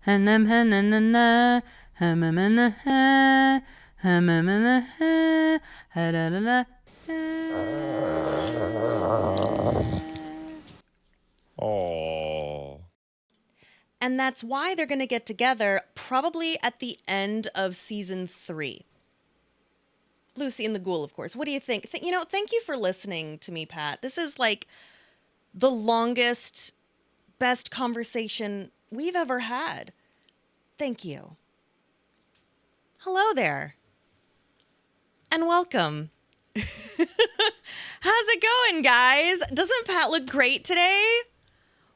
Oh. And that's why they're going to get together probably at the end of season 3. Lucy and the Ghoul, of course. What do you think? Thank you for listening to me, Pat. This is like the longest, best conversation we've ever had. Thank you. Hello there. And welcome. How's it going, guys? Doesn't Pat look great today?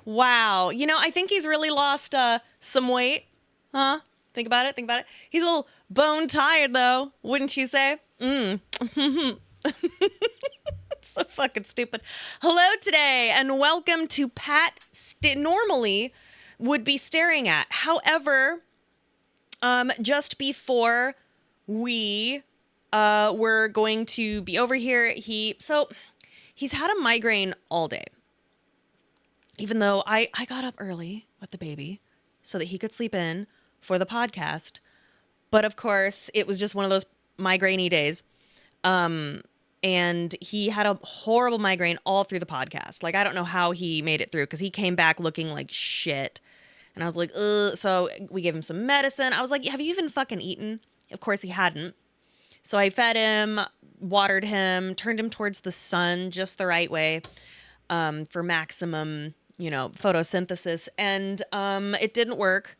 Wow. I think he's really lost some weight. Huh? Think about it. He's a little bone tired, though, wouldn't you say? So fucking stupid. Hello today, and welcome to Pat normally would be staring at. However, just before we were going to be over here, he's had a migraine all day. Even though I got up early with the baby so that he could sleep in for the podcast. But of course, it was just one of those migraine-y days. And he had a horrible migraine all through the podcast. Like, I don't know how he made it through because he came back looking like shit. And I was like, ugh. So we gave him some medicine. I was like, have you even fucking eaten? Of course he hadn't. So I fed him, watered him, turned him towards the sun just the right way for maximum, photosynthesis. And it didn't work.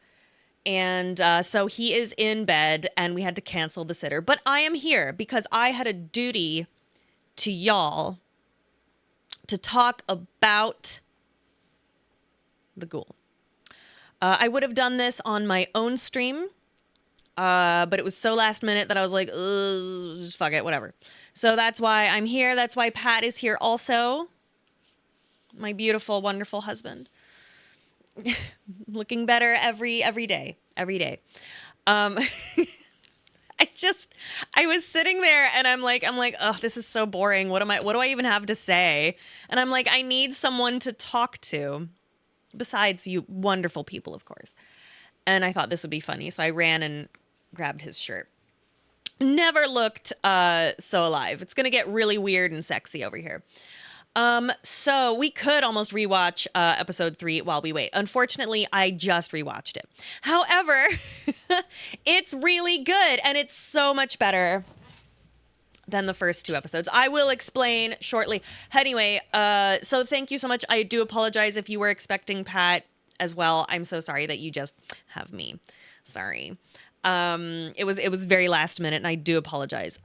And so he is in bed and we had to cancel the sitter. But I am here because I had a duty to y'all to talk about the Ghoul. I would have done this on my own stream, but it was so last minute that I was like, just fuck it, whatever. So that's why I'm here. That's why Pat is here also. My beautiful, wonderful husband. Looking better every day. I was sitting there and I'm like, oh, this is so boring. What do I even have to say? And I'm like, I need someone to talk to besides you wonderful people, of course. And I thought this would be funny. So I ran and grabbed his shirt. Never looked so alive. It's going to get really weird and sexy over here. So we could almost rewatch episode 3 while we wait. Unfortunately, I just rewatched it. However, it's really good and it's so much better than the first 2 episodes. I will explain shortly. Anyway, so thank you so much. I do apologize if you were expecting Pat as well. I'm so sorry that you just have me. Sorry. It was very last minute and I do apologize.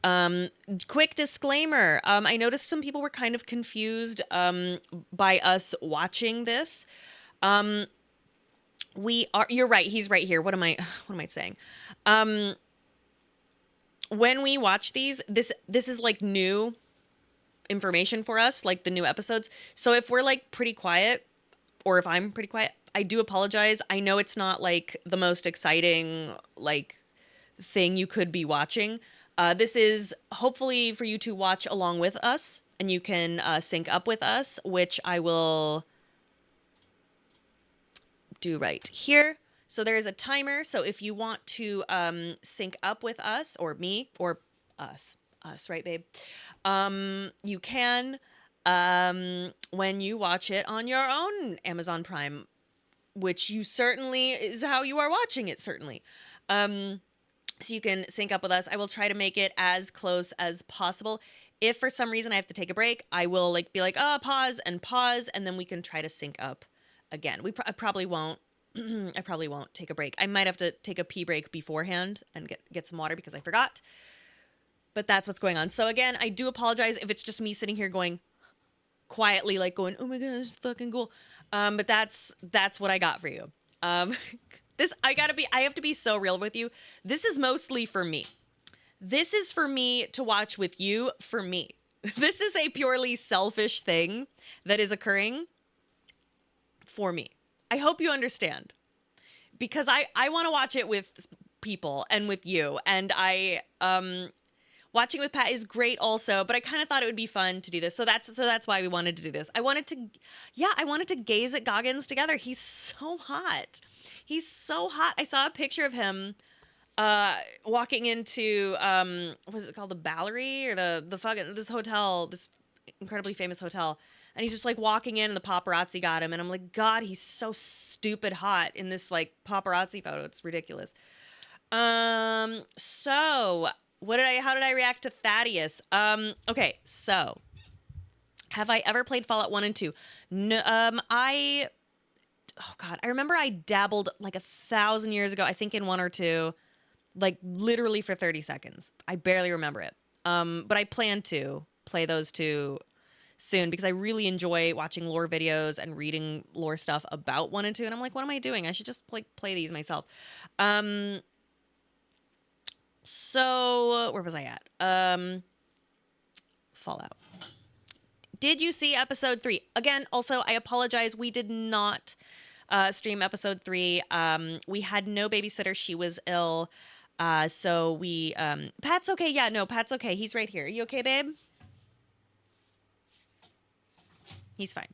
Quick disclaimer. I noticed some people were kind of confused, by us watching this. You're right. He's right here. What am I saying? When we watch these, this is like new information for us, like the new episodes. So if we're like pretty quiet or if I'm pretty quiet, I do apologize. I know it's not like the most exciting like thing you could be watching. This is hopefully for you to watch along with us and you can sync up with us, which I will do right here. So there is a timer. So if you want to sync up with us or me or us, right, babe? You can when you watch it on your own Amazon Prime, which you certainly is how you are watching it, certainly. So you can sync up with us. I will try to make it as close as possible. If for some reason I have to take a break, I will be like, pause, and then we can try to sync up again. I probably won't. I probably won't take a break. I might have to take a pee break beforehand and get some water because I forgot. But that's what's going on. So again, I do apologize if it's just me sitting here going quietly, like going, oh my gosh, it's fucking cool. But that's what I got for you. I have to be so real with you. This is mostly for me. This is for me to watch with you, for me. This is a purely selfish thing that is occurring for me. I hope you understand. Because I want to watch it with people and with you. And Watching with Pat is great also, but I kind of thought it would be fun to do this. So that's why we wanted to do this. I wanted to gaze at Goggins together. He's so hot. He's so hot. I saw a picture of him walking into what is it called, the Ballery, or the fucking this hotel, this incredibly famous hotel. And he's just like walking in and the paparazzi got him, and I'm like, God, he's so stupid hot in this like paparazzi photo. It's ridiculous. So how did I react to Thaddeus? Okay, so have I ever played Fallout 1 and 2? No, oh God, I remember I dabbled like 1,000 years ago, I think in 1 or 2, like literally for 30 seconds. I barely remember it. But I plan to play those two soon because I really enjoy watching lore videos and reading lore stuff about 1 and 2. And I'm like, what am I doing? I should just like play these myself. So where was I at? Fallout. Did you see episode 3? Again, also, I apologize. We did not stream episode 3. We had no babysitter. She was ill. So we, Pat's okay. Yeah, no, Pat's okay. He's right here. You okay, babe? He's fine.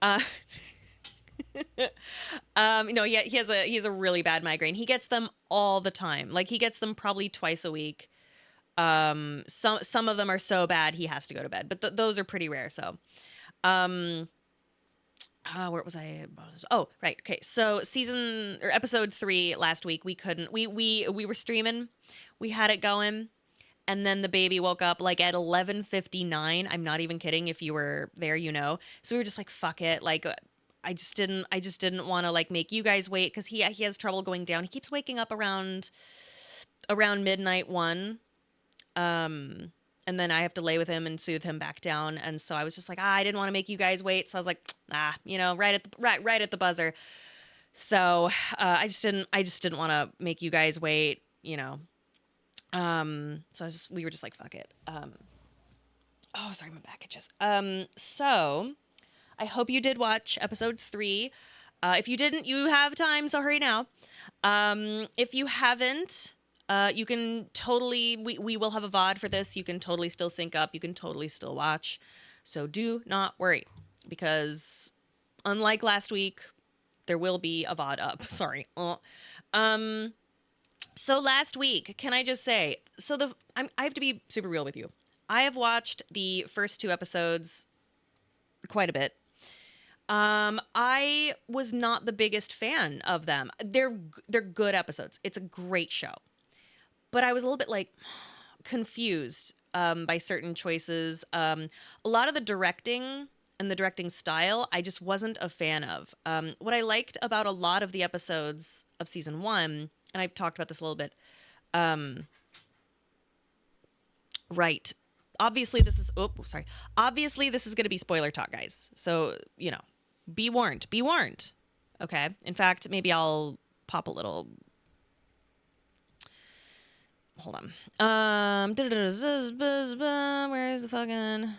No, yeah, he has a really bad migraine. He gets them all the time. Like he gets them probably twice a week. Some of them are so bad he has to go to bed, but those are pretty rare. So, where was I? Oh, right. Okay. So episode 3 last week, we couldn't, we were streaming, we had it going. And then the baby woke up like at 11:59. I'm not even kidding. If you were there, you know. So we were just like, fuck it. Like, I just didn't want to like make you guys wait because he has trouble going down. He keeps waking up around midnight 1. And then I have to lay with him and soothe him back down. And so I was just like, I didn't want to make you guys wait. So I was like, right at the buzzer. So I just didn't want to make you guys wait, you know. So we were just like, fuck it. Oh, sorry, my back itches. So I hope you did watch episode 3. If you didn't, you have time, so hurry now. If you haven't, you can totally, we will have a VOD for this. You can totally still sync up. You can totally still watch. So do not worry, because unlike last week, there will be a VOD up. Sorry. So last week, can I just say, I have to be super real with you. I have watched the first 2 episodes quite a bit. I was not the biggest fan of them. They're good episodes. It's a great show. But I was a little bit like confused by certain choices. A lot of the directing and the directing style, I just wasn't a fan of. What I liked about a lot of the episodes of season 1, and I've talked about this a little bit. Right. Obviously, this is Obviously, this is going to be spoiler talk, guys. So, you know, be warned. Be warned. Okay. In fact, maybe I'll pop a little. Hold on. Where is the fucking?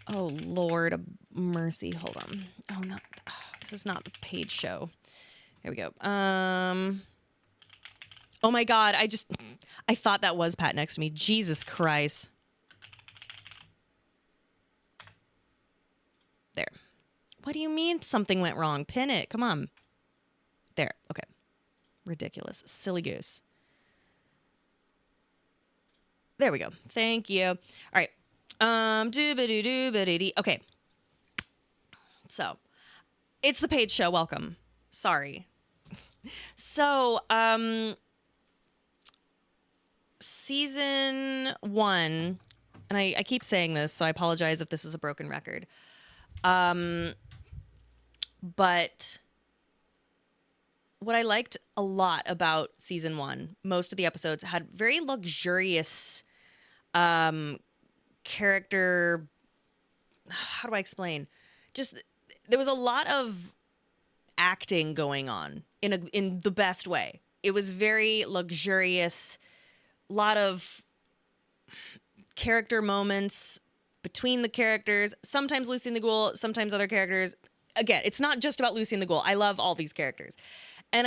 Oh Lord of mercy. Hold on. Oh, not. This is not the Paige show. Here we go. Oh my God. I thought that was Pat next to me. Jesus Christ. There. What do you mean something went wrong? Pin it. Come on. There. Okay. Ridiculous. Silly goose. There we go. Thank you. All right. Okay. So, it's the Paige show. Welcome. Sorry. So, season 1, and I keep saying this, so I apologize if this is a broken record. But what I liked a lot about season 1, most of the episodes had very luxurious character. How do I explain? Just there was a lot of acting going on in the best way. It was very luxurious. A lot of character moments between the characters. Sometimes Lucy and the Ghoul, sometimes other characters. Again, it's not just about Lucy and the Ghoul. I love all these characters. And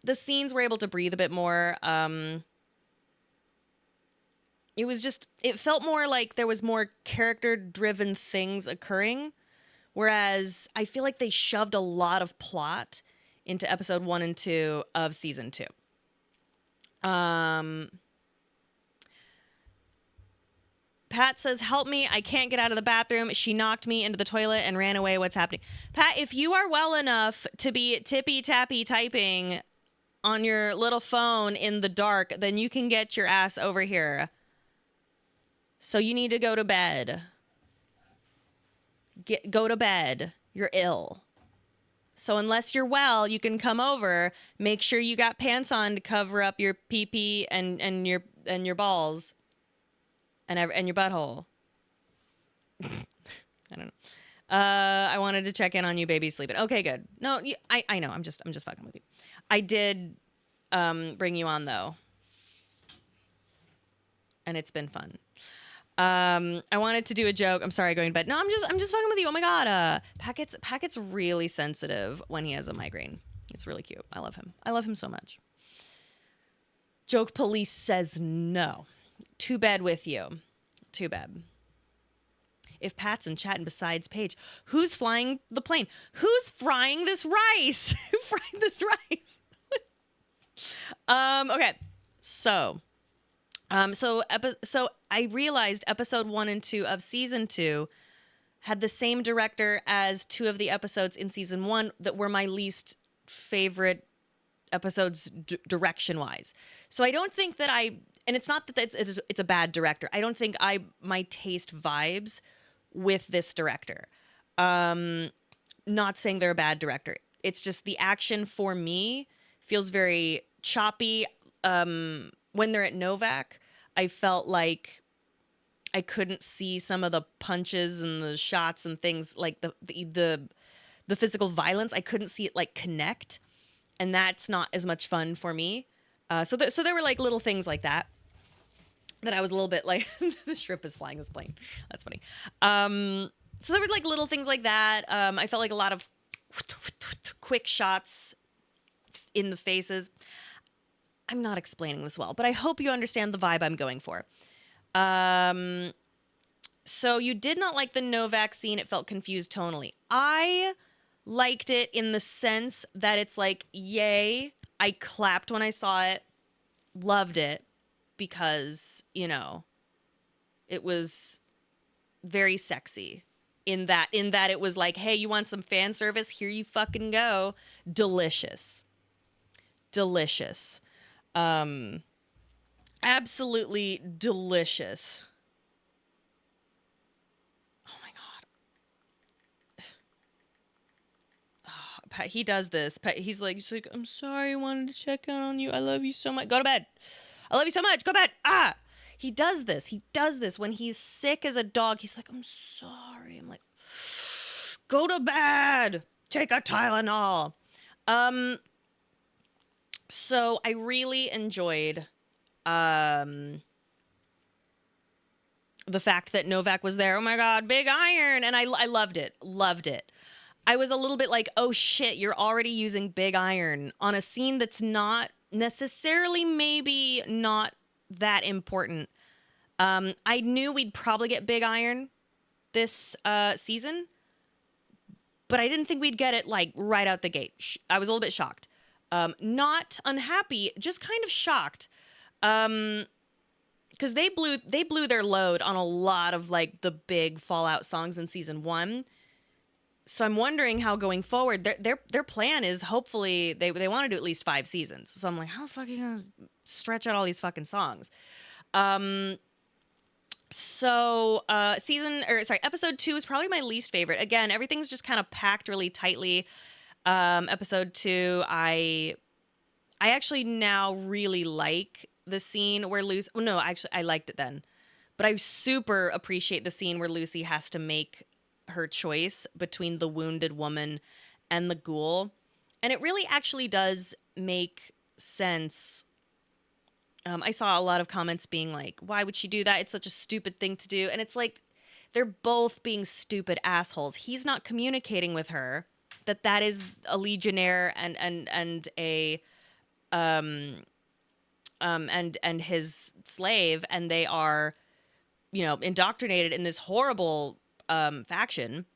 the scenes were able to breathe a bit more. it was just, it felt more like there was more character driven things occurring, whereas I feel like they shoved a lot of plot into episode 1 and 2 of season 2. Pat says, help me. I can't get out of the bathroom. She knocked me into the toilet and ran away. What's happening? Pat, if you are well enough to be tippy tappy typing on your little phone in the dark, then you can get your ass over here. So you need to go to bed. Go to bed. You're ill. So unless you're well, you can come over. Make sure you got pants on to cover up your pee pee and your balls and your butthole. I don't know. I wanted to check in on you, baby sleeping. Okay, good. No, I know. I'm just fucking with you. I did bring you on though, and it's been fun. I wanted to do a joke. I'm sorry, going to bed. No, I'm just fucking with you. Oh my god. Packet's really sensitive when he has a migraine. It's really cute. I love him. I love him so much. Joke police says no. Too bad with you. Too bad. If Pat's in chatting besides Paige, who's flying the plane? Who's frying this rice? Who fried this rice? Okay. So I realized episode 1 and 2 of season 2 had the same director as 2 of the episodes in season 1 that were my least favorite episodes direction wise. So I don't think that and it's not that it's a bad director. I don't think my taste vibes with this director. Not saying they're a bad director. It's just the action for me feels very choppy. When they're at Novak, I felt like I couldn't see some of the punches and the shots and things, like the physical violence. I couldn't see it like connect, and that's not as much fun for me. So there were like little things like that I was a little bit like, the shrimp is flying this plane. That's funny. So there were like little things like that. I felt like a lot of quick shots in the faces. I'm not explaining this well, but I hope you understand the vibe I'm going for. So you did not like the Novak scene. It felt confused tonally. I liked it in the sense that it's like, yay. I clapped when I saw it. Loved it because, it was very sexy in that it was like, hey, you want some fan service? Here you fucking go. Delicious. Absolutely delicious. Oh my god. He does this. He's like, I'm sorry, I wanted to check out on you. I love you so much. Go to bed. I love you so much. Go to bed. He does this when he's sick as a dog. He's like, I'm sorry. I'm like, go to bed. Take a Tylenol. So I really enjoyed the fact that Novak was there. Oh my god, big iron. And I loved it. I was a little bit like, oh shit, you're already using big iron on a scene that's not necessarily, maybe not that important. I knew we'd probably get big iron this season, but I didn't think we'd get it like right out the gate. I was a little bit shocked. Not unhappy, just kind of shocked. Because they blew their load on a lot of like the big Fallout songs in season 1. So I'm wondering how going forward, their plan is, hopefully they want to do at least 5 seasons. So I'm like, how the fuck are you gonna stretch out all these fucking songs? Episode 2 is probably my least favorite. Again, everything's just kind of packed really tightly. Episode 2, I actually now really like the scene where Lucy. Well, no, actually, I liked it then, but I super appreciate the scene where Lucy has to make her choice between the wounded woman and the ghoul, and it really actually does make sense. I saw a lot of comments being like, "Why would she do that? It's such a stupid thing to do," and it's like they're both being stupid assholes. He's not communicating with her that is a legionnaire and a and his slave, and they are, indoctrinated in this horrible faction.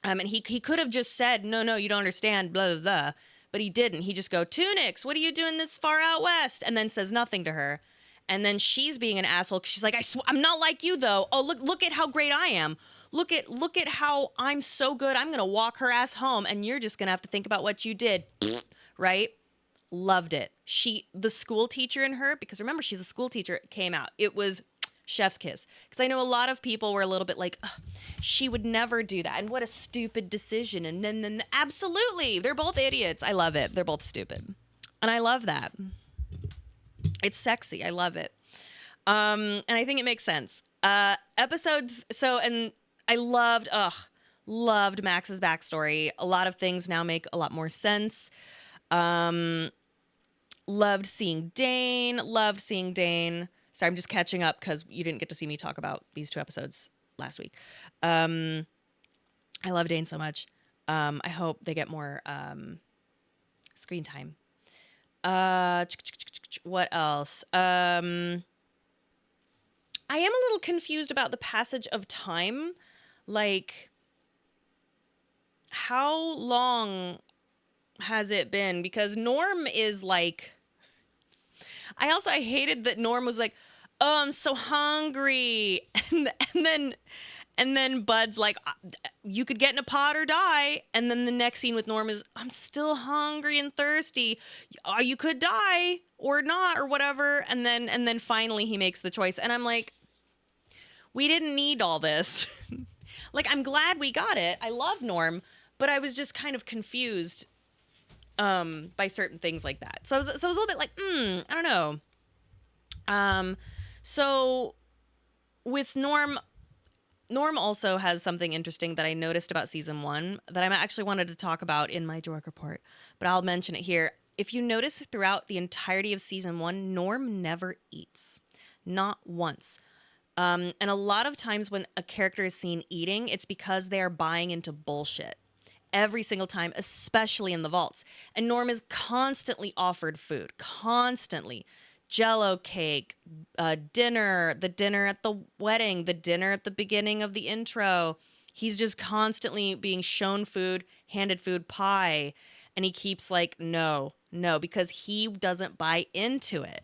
And he could have just said, no, no, you don't understand, blah, blah, blah. But he didn't. He just go, tunics, what are you doing this far out west? And then says nothing to her. And then she's being an asshole. She's like, I'm not like you though. Oh, look at how great I am. Look at how I'm so good. I'm gonna walk her ass home, and you're just gonna have to think about what you did, right? Loved it. The school teacher in her, because remember she's a school teacher, came out. It was chef's kiss. Because I know a lot of people were a little bit like, she would never do that, and what a stupid decision. And then absolutely, they're both idiots. I love it. They're both stupid, and I love that. It's sexy. I love it. And I think it makes sense. And I loved Max's backstory. A lot of things now make a lot more sense. Loved seeing Dane. Sorry, I'm just catching up because you didn't get to see me talk about these 2 episodes last week. I love Dane so much. I hope they get more screen time. What else? I am a little confused about the passage of time. Like, how long has it been? Because Norm is like, I hated that Norm was like, oh, I'm so hungry. And then Bud's like, you could get in a pot or die. And then the next scene with Norm is, I'm still hungry and thirsty. You could die or not or whatever. And then finally he makes the choice. And I'm like, we didn't need all this. Like, I'm glad we got it. I love Norm, but I was just kind of confused by certain things like that. So I was a little bit like, I don't know. So with Norm also has something interesting that I noticed about season 1 that I actually wanted to talk about in my Dork report, but I'll mention it here. If you notice throughout the entirety of season 1, Norm never eats. Not once. And a lot of times when a character is seen eating, it's because they are buying into bullshit. Every single time, especially in the vaults. And Norm is constantly offered food. Constantly. Jello cake, dinner, the dinner at the wedding, the dinner at the beginning of the intro. He's just constantly being shown food, handed food, pie. And he keeps like, no, because he doesn't buy into it.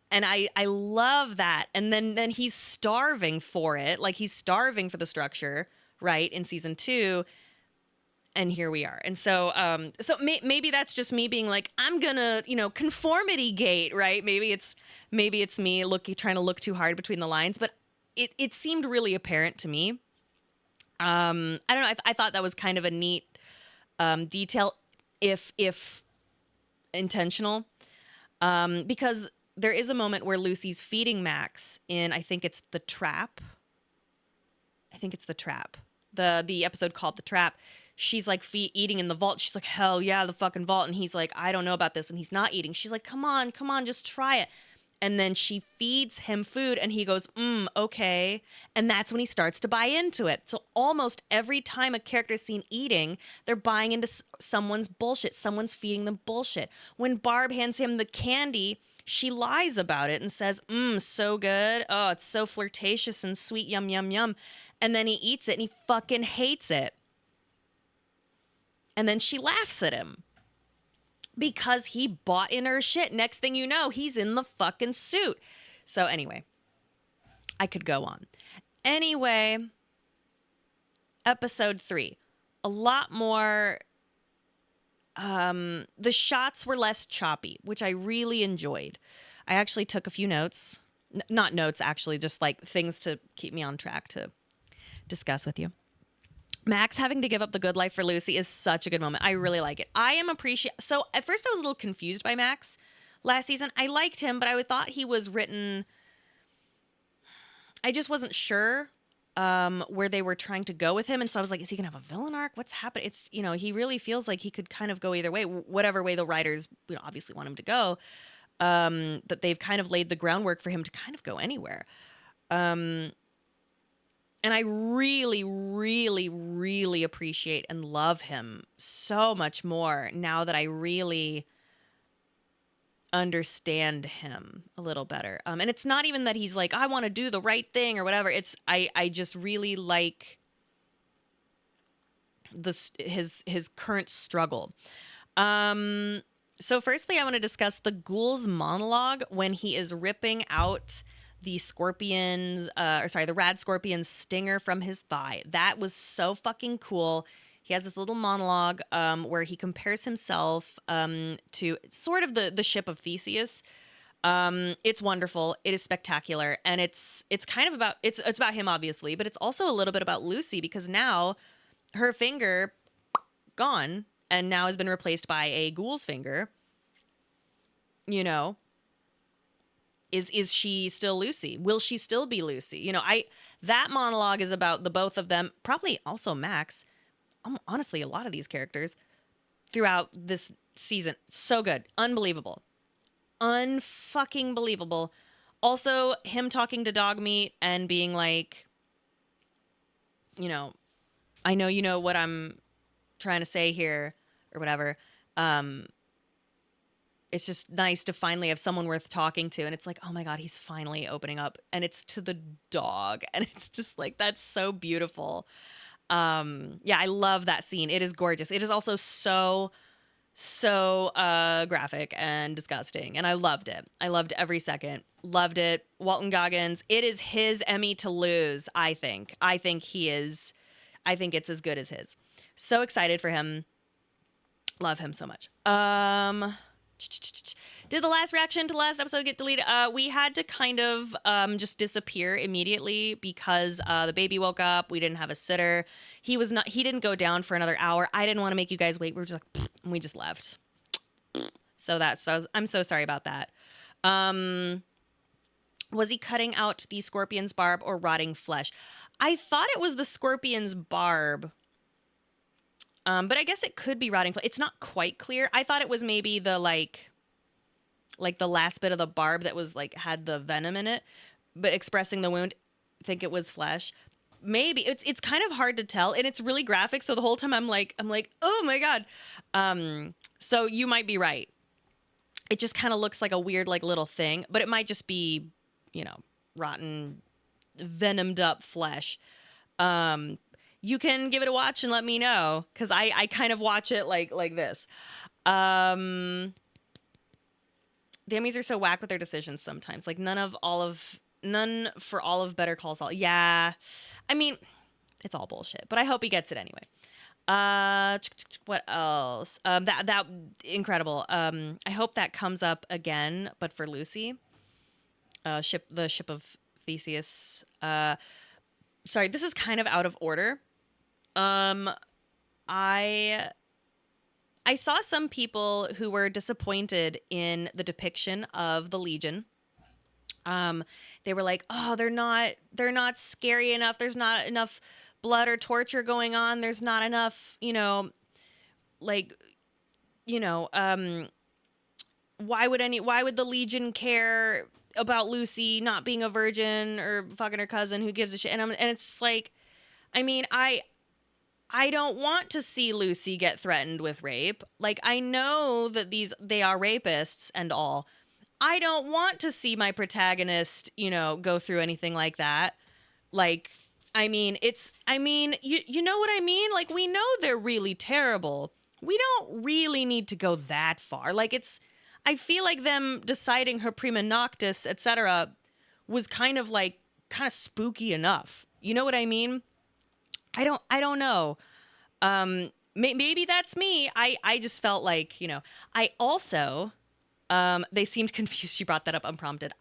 And I love that. And then he's starving for it. Like, he's starving for the structure, right, in season 2. And here we are. And so maybe that's just me being like, I'm gonna, conformity gate, right? Maybe it's me trying to look too hard between the lines, but it seemed really apparent to me. I don't know. I thought that was kind of a neat detail, if intentional, because there is a moment where Lucy's feeding Max in, I think it's The Trap. The episode called The Trap. She's like eating in the vault. She's like, hell yeah, the fucking vault. And he's like, I don't know about this. And he's not eating. She's like, come on, just try it. And then she feeds him food and he goes, okay. And that's when he starts to buy into it. So almost every time a character is seen eating, they're buying into someone's bullshit. Someone's feeding them bullshit. When Barb hands him the candy, she lies about it and says, so good. Oh, it's so flirtatious and sweet. Yum, yum, yum. And then he eats it and he fucking hates it. And then she laughs at him because he bought in her shit. Next thing you know, he's in the fucking suit. So anyway, I could go on. Anyway, episode 3, a lot more. The shots were less choppy, which I really enjoyed. I actually took a few notes. Not notes, actually, just like things to keep me on track to discuss with you. Max having to give up the good life for Lucy is such a good moment. I really like it. So at first I was a little confused by Max last season. I liked him, but I thought he was written, I just wasn't sure where they were trying to go with him. And so I was like, is he gonna have a villain arc? What's happening? It's, he really feels like he could kind of go either way, whatever way the writers, obviously want him to go. That they've kind of laid the groundwork for him to kind of go anywhere. And I really, really, really appreciate and love him so much more now that I really understand him a little better. And it's not even that he's like, I want to do the right thing or whatever. It's I just really like his current struggle. Um, so firstly, I want to discuss the ghoul's monologue when he is ripping out the the rad scorpion's stinger from his thigh. That was so fucking cool. He has this little monologue where he compares himself to sort of the ship of Theseus. It's wonderful. It is spectacular, and it's kind of about it's about him obviously, but it's also a little bit about Lucy because now her finger gone and now has been replaced by a ghoul's finger. You know, is she still Lucy? Will she still be Lucy? That monologue is about the both of them, probably also Max. Honestly, a lot of these characters throughout this season, so good, unbelievable, unfucking believable. Also, him talking to Dogmeat and being like, you know, I know you know what I'm trying to say here or whatever. Um, it's just nice to finally have someone worth talking to. And it's like, oh my God, he's finally opening up. And it's to the dog. And it's just like, that's so beautiful. Yeah, I love that scene. It is gorgeous. It is also so graphic and disgusting. And I loved it. I loved every second. Loved it. Walton Goggins, it is his Emmy to lose, I think. I think it's as good as his. So excited for him. Love him so much. Did the last reaction to the last episode get deleted? We had to kind of just disappear immediately because the baby woke up. We didn't have a sitter. He didn't go down for another hour. I didn't want to make you guys wait. We were just like, and we just left. I'm so sorry about that. Was he cutting out the scorpion's barb or rotting flesh? I thought it was the scorpion's barb. But I guess it could be rotting flesh. It's not quite clear. I thought it was maybe the like the last bit of the barb that was like had the venom in it, but expressing the wound. I think it was flesh. Maybe it's kind of hard to tell, and it's really graphic. So the whole time I'm like, oh my God. So you might be right. It just kind of looks like a weird like little thing, but it might just be, rotten, venomed up flesh. You can give it a watch and let me know, because I kind of watch it like this. The Emmys are so whack with their decisions sometimes. Like none for all of Better Call Saul. Yeah, I mean, it's all bullshit. But I hope he gets it anyway. What else? That incredible. I hope that comes up again, but for Lucy. The ship of Theseus. Sorry, this is kind of out of order. I saw some people who were disappointed in the depiction of the Legion. They were like, "Oh, they're not scary enough. There's not enough blood or torture going on. There's not enough, like, why would the Legion care about Lucy not being a virgin or fucking her cousin? Who gives a shit?" And it's like, I mean, I don't want to see Lucy get threatened with rape. Like, I know that they are rapists and all. I don't want to see my protagonist, go through anything like that. Like, you know what I mean? Like, we know they're really terrible. We don't really need to go that far. Like, I feel like them deciding her prima noctis, etc., was kind of spooky enough. You know what I mean? I don't know. Maybe that's me. I just felt like, I also, they seemed confused. She brought that up unprompted.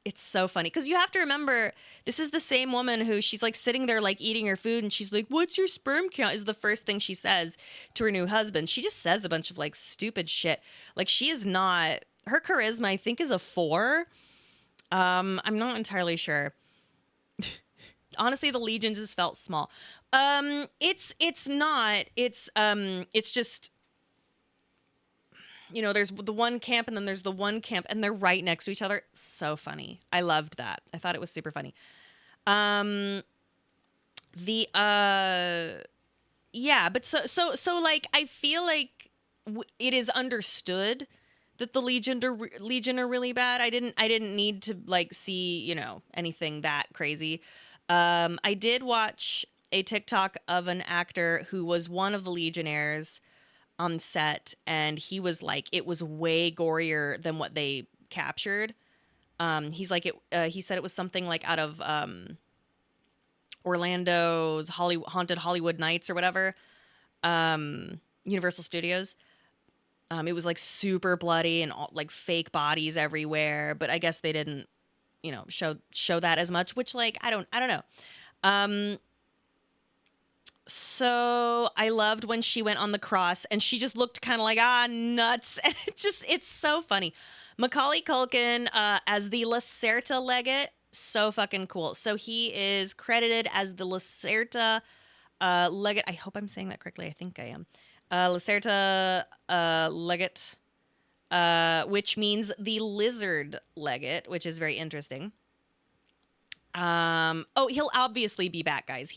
It's so funny because you have to remember, this is the same woman who she's like sitting there like eating her food and she's like, "What's your sperm count?" is the first thing she says to her new husband. She just says a bunch of like stupid shit. Like, she is not, her charisma I think is a 4. I'm not entirely sure. Honestly, the Legion just felt small. It's not. It's just, there's the one camp and then there's the one camp and they're right next to each other. So funny. I loved that. I thought it was super funny. Yeah, but so like I feel like it is understood that the Legion are really bad. I didn't need to like see, anything that crazy. I did watch a TikTok of an actor who was one of the Legionnaires on set, and he was like, it was way gorier than what they captured. He's like, he said it was something like out of Orlando's Haunted Hollywood Nights or whatever, Universal Studios. It was like super bloody and all, like fake bodies everywhere, but I guess they didn't, show that as much. Which like I don't know. Um, so I loved when she went on the cross and she just looked kind of like nuts, and it's so funny. Macaulay Culkin as the Lacerta legate, so fucking cool. So he is credited as the Lacerta legate. I hope I'm saying that correctly. I think I am. Lacerta legate, which means the lizard legate, which is very interesting. Oh, he'll obviously be back, guys.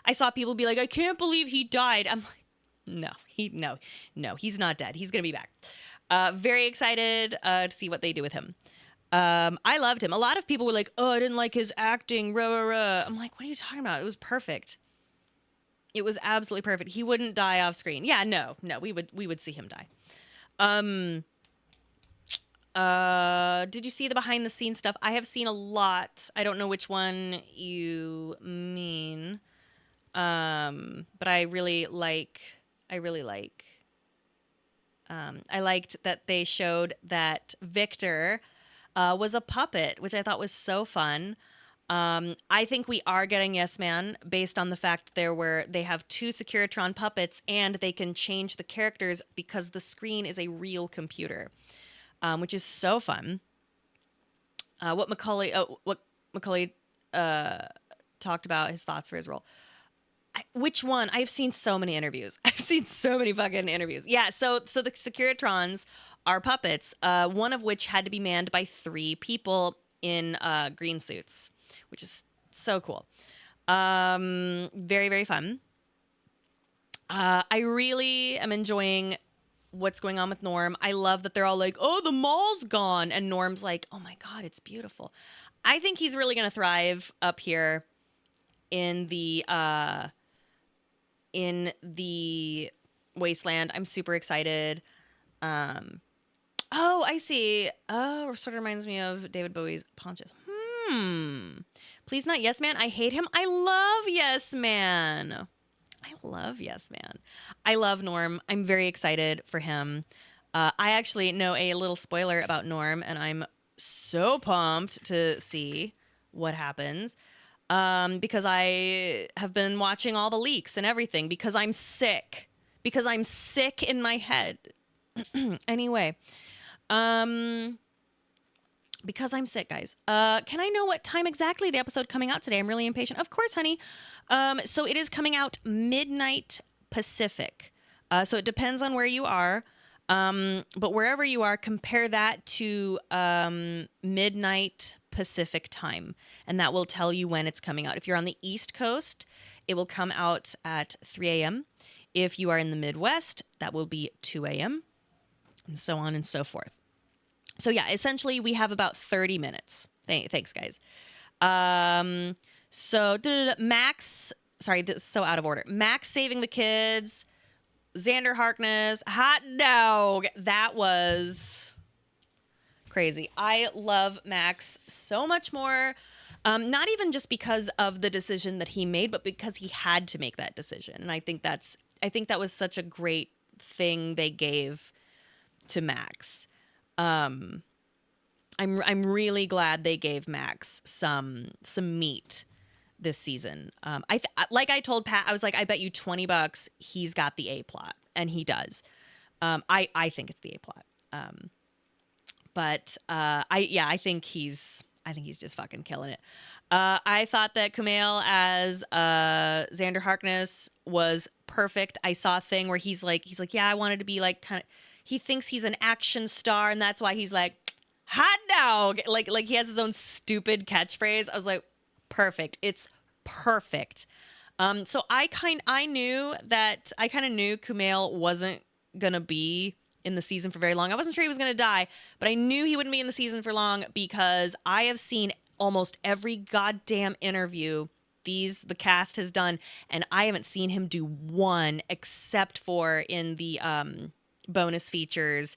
I saw people be like, I can't believe he died. I'm like, no, he's not dead. He's gonna be back. Very excited to see what they do with him. I loved him. A lot of people were like, oh, I didn't like his acting. Rah, rah, rah. I'm like, what are you talking about? It was perfect. It was absolutely perfect. He wouldn't die off screen. Yeah, no, we would see him die. Did you see the behind the scenes stuff? I have seen a lot. I don't know which one you mean. But I liked that they showed that Victor was a puppet, which I thought was so fun. I think we are getting Yes Man based on the fact they have two Securitron puppets and they can change the characters because the screen is a real computer. Which is so fun. What Macaulay talked about his thoughts for his role. Which one? I've seen so many interviews. I've seen so many fucking interviews. Yeah, so the Securitrons are puppets, one of which had to be manned by 3 people in green suits, which is so cool. Very, very fun. I really am enjoying what's going on with Norm. I love that they're all like, oh, the mall's gone. And Norm's like, oh my God, it's beautiful. I think he's really going to thrive up here in the wasteland. I'm super excited. Oh, I see. Oh, sort of reminds me of David Bowie's Pontius. Please not Yes Man. I hate him. I love Yes Man. I love Norm. I'm very excited for him. I actually know a little spoiler about Norm, and I'm so pumped to see what happens. Because I have been watching all the leaks and everything because I'm sick. Because I'm sick in my head. Anyway, because I'm sick, guys. Can I know what time exactly the episode coming out today? I'm really impatient. Of course, honey. So it is coming out midnight Pacific. So it depends on where you are. But wherever you are, compare that to midnight Pacific time, and that will tell you when it's coming out. If you're on the East Coast, it will come out at 3 a.m. If you are in the Midwest, that will be 2 a.m., and so on and so forth. So yeah, essentially we have about 30 minutes. Thanks, guys. So Max, sorry, this is so out of order. Max saving the kids, Xander Harkness, hot dog. That was crazy. I love Max so much more. Not even just because of the decision that he made, but because he had to make that decision. And I think that was such a great thing they gave to Max. I'm really glad they gave Max some meat this season. Like I told Pat, I was like, I bet you $20 he's got the A plot, and he does. I think it's the A plot. I think he's just fucking killing it. I thought that Kumail as Xander Harkness was perfect. I saw a thing where he's like, yeah, I wanted to be like kind of. He thinks he's an action star, and that's why he's like, hot dog. Like he has his own stupid catchphrase. I was like, perfect. It's perfect. So I kind of knew Kumail wasn't gonna be in the season for very long. I wasn't sure he was going to die, but I knew he wouldn't be in the season for long because I have seen almost every goddamn interview the cast has done, and I haven't seen him do one except for in the bonus features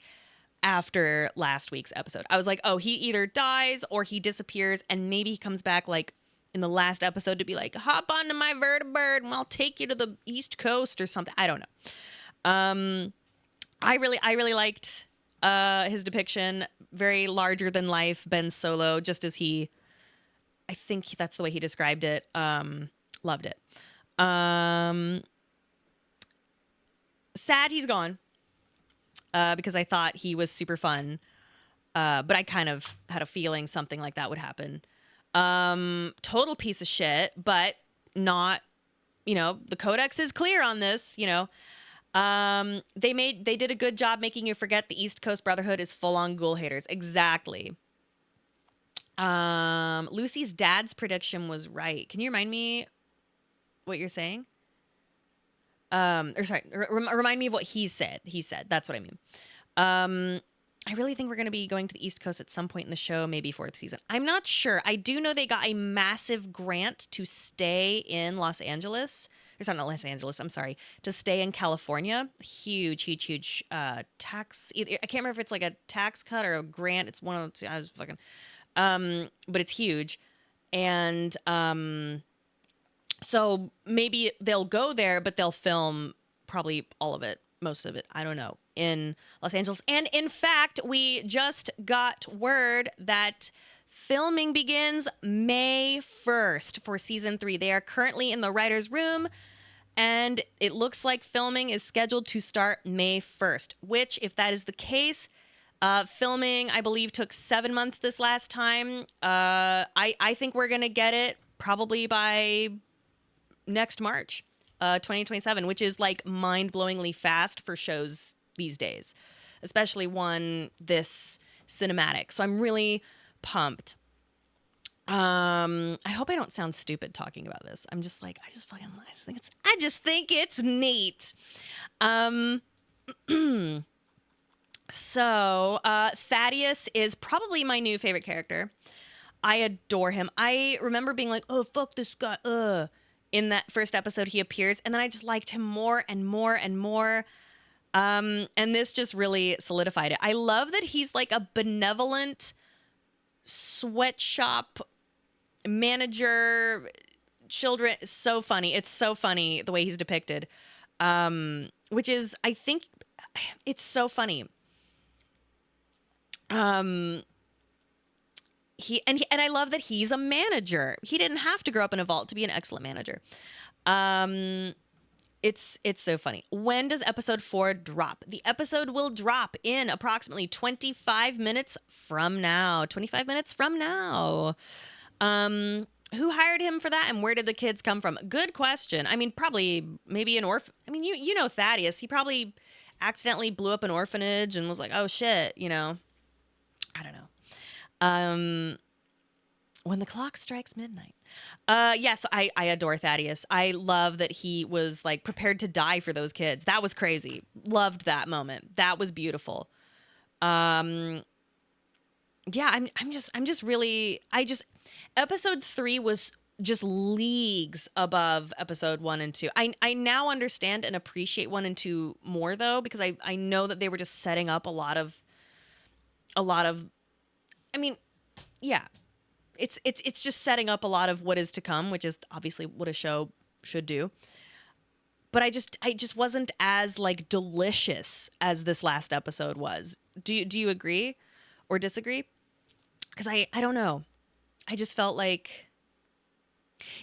after last week's episode. I was like, oh, he either dies or he disappears, and maybe he comes back like in the last episode to be like, hop onto my vertibird and I'll take you to the East Coast or something. I don't know. I really liked his depiction. Very larger than life Ben Solo, just as I think that's the way he described it. Loved it. Sad he's gone. Because I thought he was super fun. But I kind of had a feeling something like that would happen. Total piece of shit, but not, the codex is clear on this, they did a good job making you forget the East Coast Brotherhood is full on ghoul haters. Exactly. Lucy's dad's prediction was right. Can you remind me what you're saying? Or sorry, remind me of what he said. He said, that's what I mean. I really think we're going to be going to the East Coast at some point in the show, maybe fourth season. I'm not sure. I do know they got a massive grant to stay in Los Angeles. Or sorry, not Los Angeles. I'm sorry. To stay in California. Huge tax. I can't remember if it's like a tax cut or a grant. It's one of the two. I was fucking. But it's huge. And so maybe they'll go there, but they'll film probably all of it, most of it, I don't know, in Los Angeles. And in fact, we just got word that filming begins May 1st for season 3. They are currently in the writer's room, and it looks like filming is scheduled to start May 1st, which, if that is the case, filming, I believe, took 7 months this last time. I think we're going to get it probably by next March, 2027, which is like mind-blowingly fast for shows these days, especially one this cinematic. So I'm really pumped. I hope I don't sound stupid talking about this. I'm just like, I just think it's neat. So Thaddeus is probably my new favorite character. I adore him. I remember being like, oh, fuck this guy, in that first episode he appears, and then I just liked him more and more and more. And this just really solidified it. I love that he's like a benevolent sweatshop manager. Children, so funny. It's so funny the way he's depicted. Which is, I think, it's so funny. And I love that he's a manager. He didn't have to grow up in a vault to be an excellent manager. It's so funny. When does episode 4 drop? The episode will drop in approximately 25 minutes from now. 25 minutes from now. Who hired him for that, and where did the kids come from? Good question. I mean, probably maybe an orphan. I mean, you know Thaddeus. He probably accidentally blew up an orphanage and was like, oh shit, I don't know. When the clock strikes midnight. Yes, I adore Thaddeus. I love that he was like prepared to die for those kids. That was crazy. Loved that moment. That was beautiful. Yeah, I'm just really, episode 3 was just leagues above episode 1 and 2. I now understand and appreciate 1 and 2 more though, because I know that they were just setting up a lot of, I mean, yeah, it's just setting up a lot of what is to come, which is obviously what a show should do. But I just wasn't as like delicious as this last episode was. Do you agree or disagree? Because I don't know. I just felt like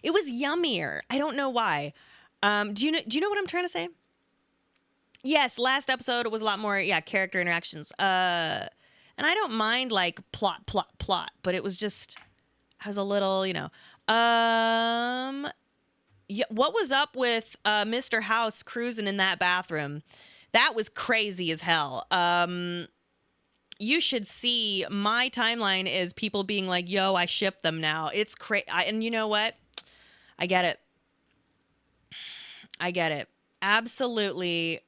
it was yummier. I don't know why. Do you know what I'm trying to say? Yes, last episode was a lot more character interactions. And I don't mind like plot, but it was just, I was a little, yeah, what was up with Mr. House cruising in that bathroom? That was crazy as hell. You should see my timeline is people being like, yo, I ship them now. It's crazy. And you know what? I get it. Absolutely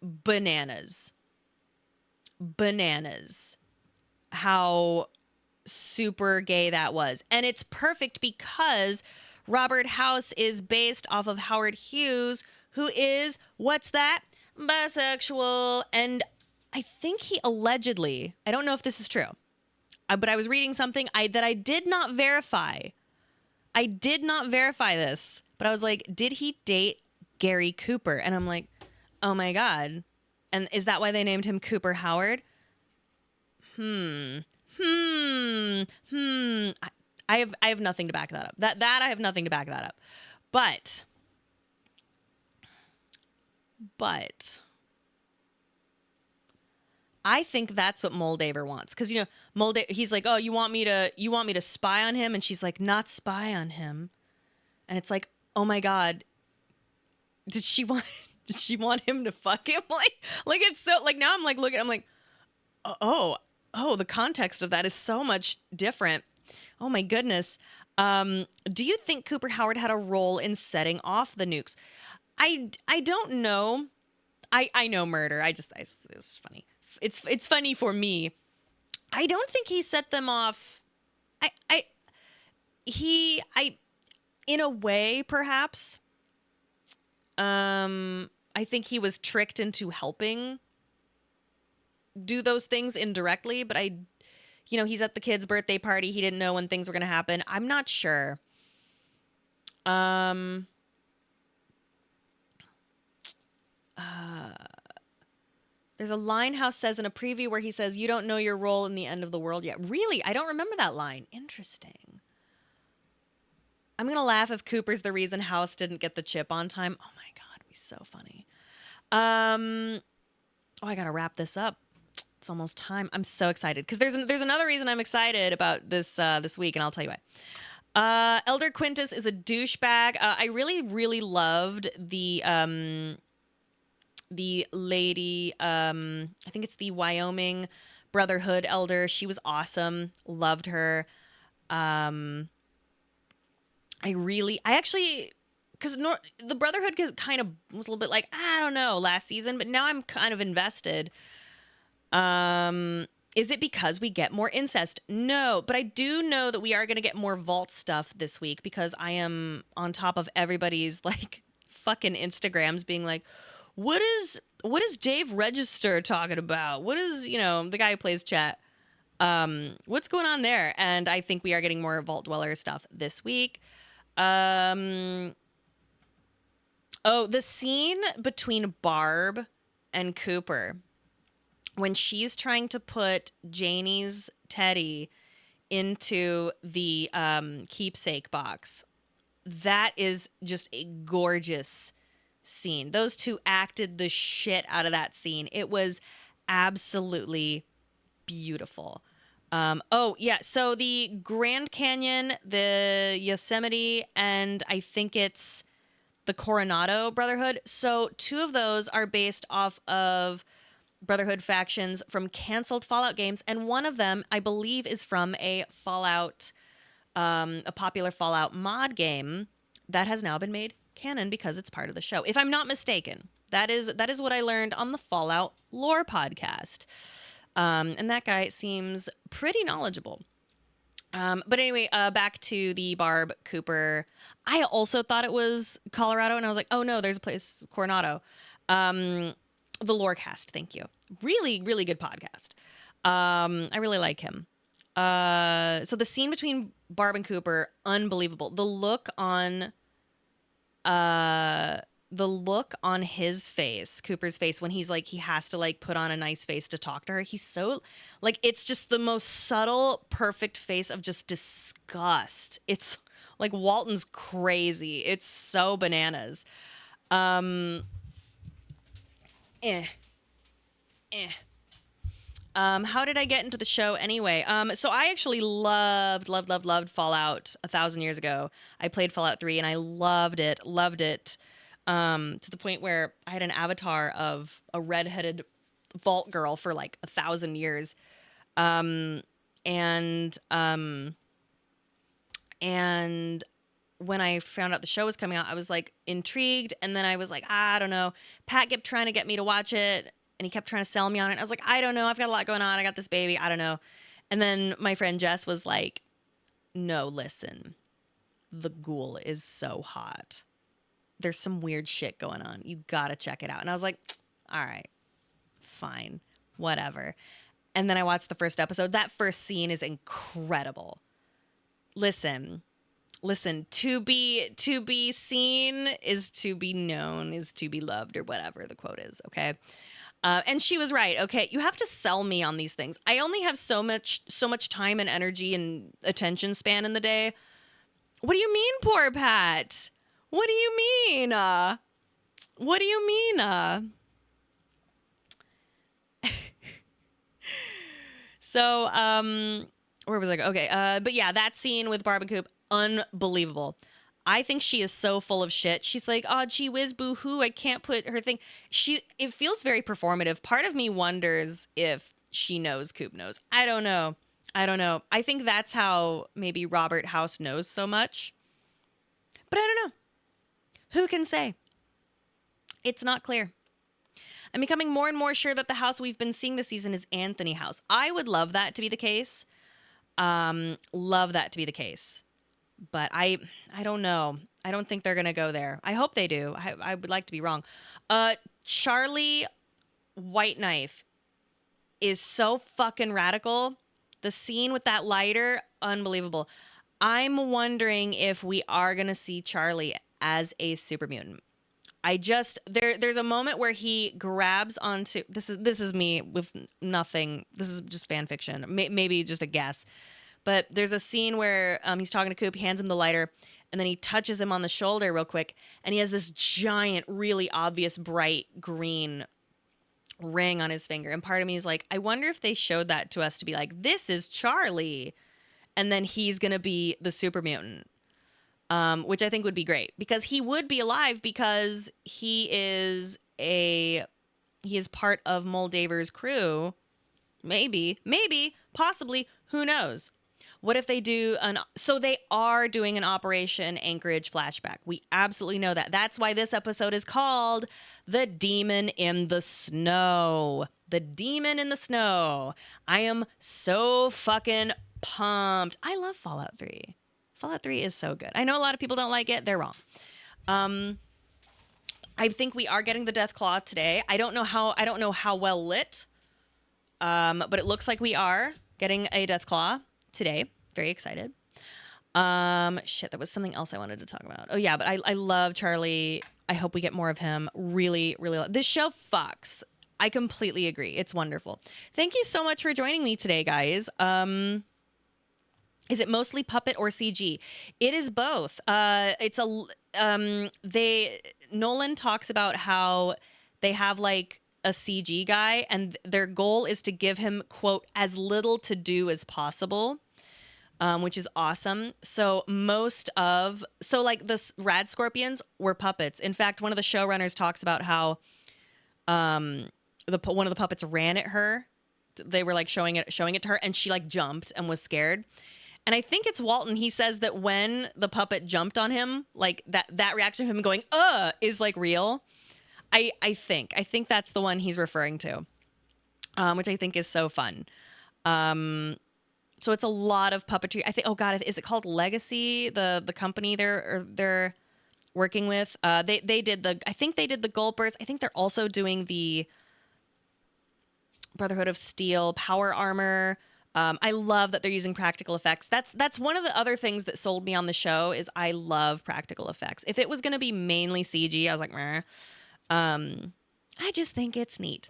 bananas. bananas how super gay that was. And it's perfect because Robert House is based off of Howard Hughes, who is, what's that? Bisexual. And I think he allegedly, I don't know if this is true, but I was reading something that I did not verify. I did not verify this, but I was like, did he date Gary Cooper? And I'm like, oh my God. And is that why they named him Cooper Howard? Hmm. Hmm. Hmm. I have nothing to back that up. That I have nothing to back that up. But I think that's what Moldaver wants. Because he's like, oh, you want me to spy on him? And she's like, not spy on him. And it's like, oh my God, did she want did she want him to fuck him? Like it's so like now I'm like looking, I'm like, oh, the context of that is so much different. Oh my goodness. Do you think Cooper Howard had a role in setting off the nukes? I don't know. I know murder. It's funny. It's funny for me. I don't think he set them off. I he I in a way perhaps. I think he was tricked into helping do those things indirectly, but he's at the kid's birthday party. He didn't know when things were going to happen. I'm not sure. Um, there's a line House says in a preview where he says, "You don't know your role in the end of the world yet." Really? I don't remember that line. Interesting. I'm going to laugh if Cooper's the reason House didn't get the chip on time. Oh my God, it'd be so funny. I got to wrap this up. It's almost time. I'm so excited because there's another reason I'm excited about this week, and I'll tell you why. Elder Quintus is a douchebag. I really, really loved the lady. I think it's the Wyoming Brotherhood elder. She was awesome. Loved her. I actually, because the Brotherhood kind of was a little bit like, I don't know, last season, but now I'm kind of invested. Is it because we get more incest? No, but I do know that we are going to get more vault stuff this week because I am on top of everybody's like fucking Instagrams being like, what is Dave Register talking about? What is, the guy who plays chat? What's going on there? And I think we are getting more Vault Dweller stuff this week. Oh, the scene between Barb and Cooper when she's trying to put Janie's teddy into the keepsake box. That is just a gorgeous scene. Those two acted the shit out of that scene. It was absolutely beautiful. So the Grand Canyon, the Yosemite, and I think it's the Coronado Brotherhood. So two of those are based off of Brotherhood factions from canceled Fallout games, and one of them, I believe, is from a popular Fallout mod game that has now been made canon because it's part of the show. If I'm not mistaken, that is what I learned on the Fallout Lore podcast. And that guy seems pretty knowledgeable. But anyway, back to the Barb Cooper. I also thought it was Colorado, and I was like, oh no, there's a place, Coronado. The Lorecast, thank you. Really, really good podcast. I really like him. So the scene between Barb and Cooper, unbelievable. The look on his face, Cooper's face, when he's like, he has to like put on a nice face to talk to her. He's so like, it's just the most subtle, perfect face of just disgust. It's like Walton's crazy. It's so bananas. Um, eh, eh. How did I get into the show anyway? So I actually loved Fallout 1,000 years ago. I played Fallout 3 and I loved it. To the point where I had an avatar of a redheaded vault girl for like 1,000 years. And when I found out the show was coming out, I was like intrigued. And then I was like, I don't know. Pat kept trying to get me to watch it. And he kept trying to sell me on it. I was like, I don't know. I've got a lot going on. I got this baby. I don't know. And then my friend Jess was like, no, listen, the ghoul is so hot. There's some weird shit going on. You gotta check it out. And I was like, all right, fine, whatever. And then I watched the first episode. That first scene is incredible. Listen, to be seen is to be known, is to be loved, or whatever the quote is, okay? And she was right. Okay, you have to sell me on these things. I only have so much time and energy and attention span in the day. What do you mean, poor Pat? What do you mean? What do you mean? So, where was I? Okay, but yeah, that scene with Barb and Coop, unbelievable. I think she is so full of shit. She's like, oh, gee whiz, boo hoo, I can't put her thing. It feels very performative. Part of me wonders if she knows Coop knows. I don't know. I think that's how maybe Robert House knows so much. But I don't know. Who can say? It's not clear. I'm becoming more and more sure that the house we've been seeing this season is Anthony House. I would love that to be the case. Love that to be the case. But I don't know. I don't think they're going to go there. I hope they do. I would like to be wrong. Charlie White Knife is so fucking radical. The scene with that lighter, unbelievable. I'm wondering if we are going to see Charlie as a super mutant. There's a moment where he grabs onto, this is me with nothing. This is just fan fiction. Maybe just a guess. But there's a scene where he's talking to Coop, he hands him the lighter, and then he touches him on the shoulder real quick, and he has this giant, really obvious, bright green ring on his finger. And part of me is like, I wonder if they showed that to us to be like, this is Charlie, and then he's going to be the super mutant, which I think would be great. Because he would be alive because he is part of Moldaver's crew. Maybe, possibly, who knows? What if they do so they are doing an Operation Anchorage flashback. We absolutely know that. That's why this episode is called The Demon in the Snow. The Demon in the Snow. I am so fucking pumped. I love Fallout 3. Fallout 3 is so good. I know a lot of people don't like it. They're wrong. I think we are getting the Death Claw today. I don't know how well lit. But it looks like we are getting a Death Claw today. Very excited. Shit, that was something else I wanted to talk about. Oh yeah, but I love Charlie. I hope we get more of him. Really, really. This show fucks. I completely agree. It's wonderful. Thank you so much for joining me today, guys. Is it mostly puppet or CG? It is both. Nolan talks about how they have like a CG guy, and their goal is to give him, quote, as little to do as possible, which is awesome. So like the Rad Scorpions were puppets. In fact, one of the showrunners talks about how one of the puppets ran at her. They were like showing it to her, and she like jumped and was scared. And I think it's Walton. He says that when the puppet jumped on him, like that reaction of him going, is like real. I think that's the one he's referring to, which I think is so fun. So it's a lot of puppetry. I think, oh God, is it called Legacy? The company they're working with. I think they did the Gulpers. I think they're also doing the Brotherhood of Steel power armor. I love that they're using practical effects. That's one of the other things that sold me on the show is I love practical effects. If it was going to be mainly CG, I was like, meh. I just think it's neat.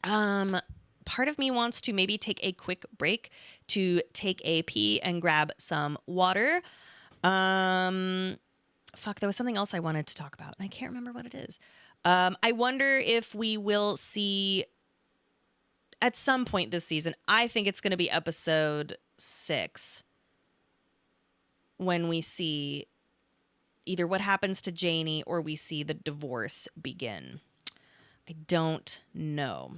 Part of me wants to maybe take a quick break to take a pee and grab some water. There was something else I wanted to talk about, and I can't remember what it is. I wonder if we will see at some point this season. I think it's going to be episode 6 when we see either what happens to Janie or we see the divorce begin. I don't know.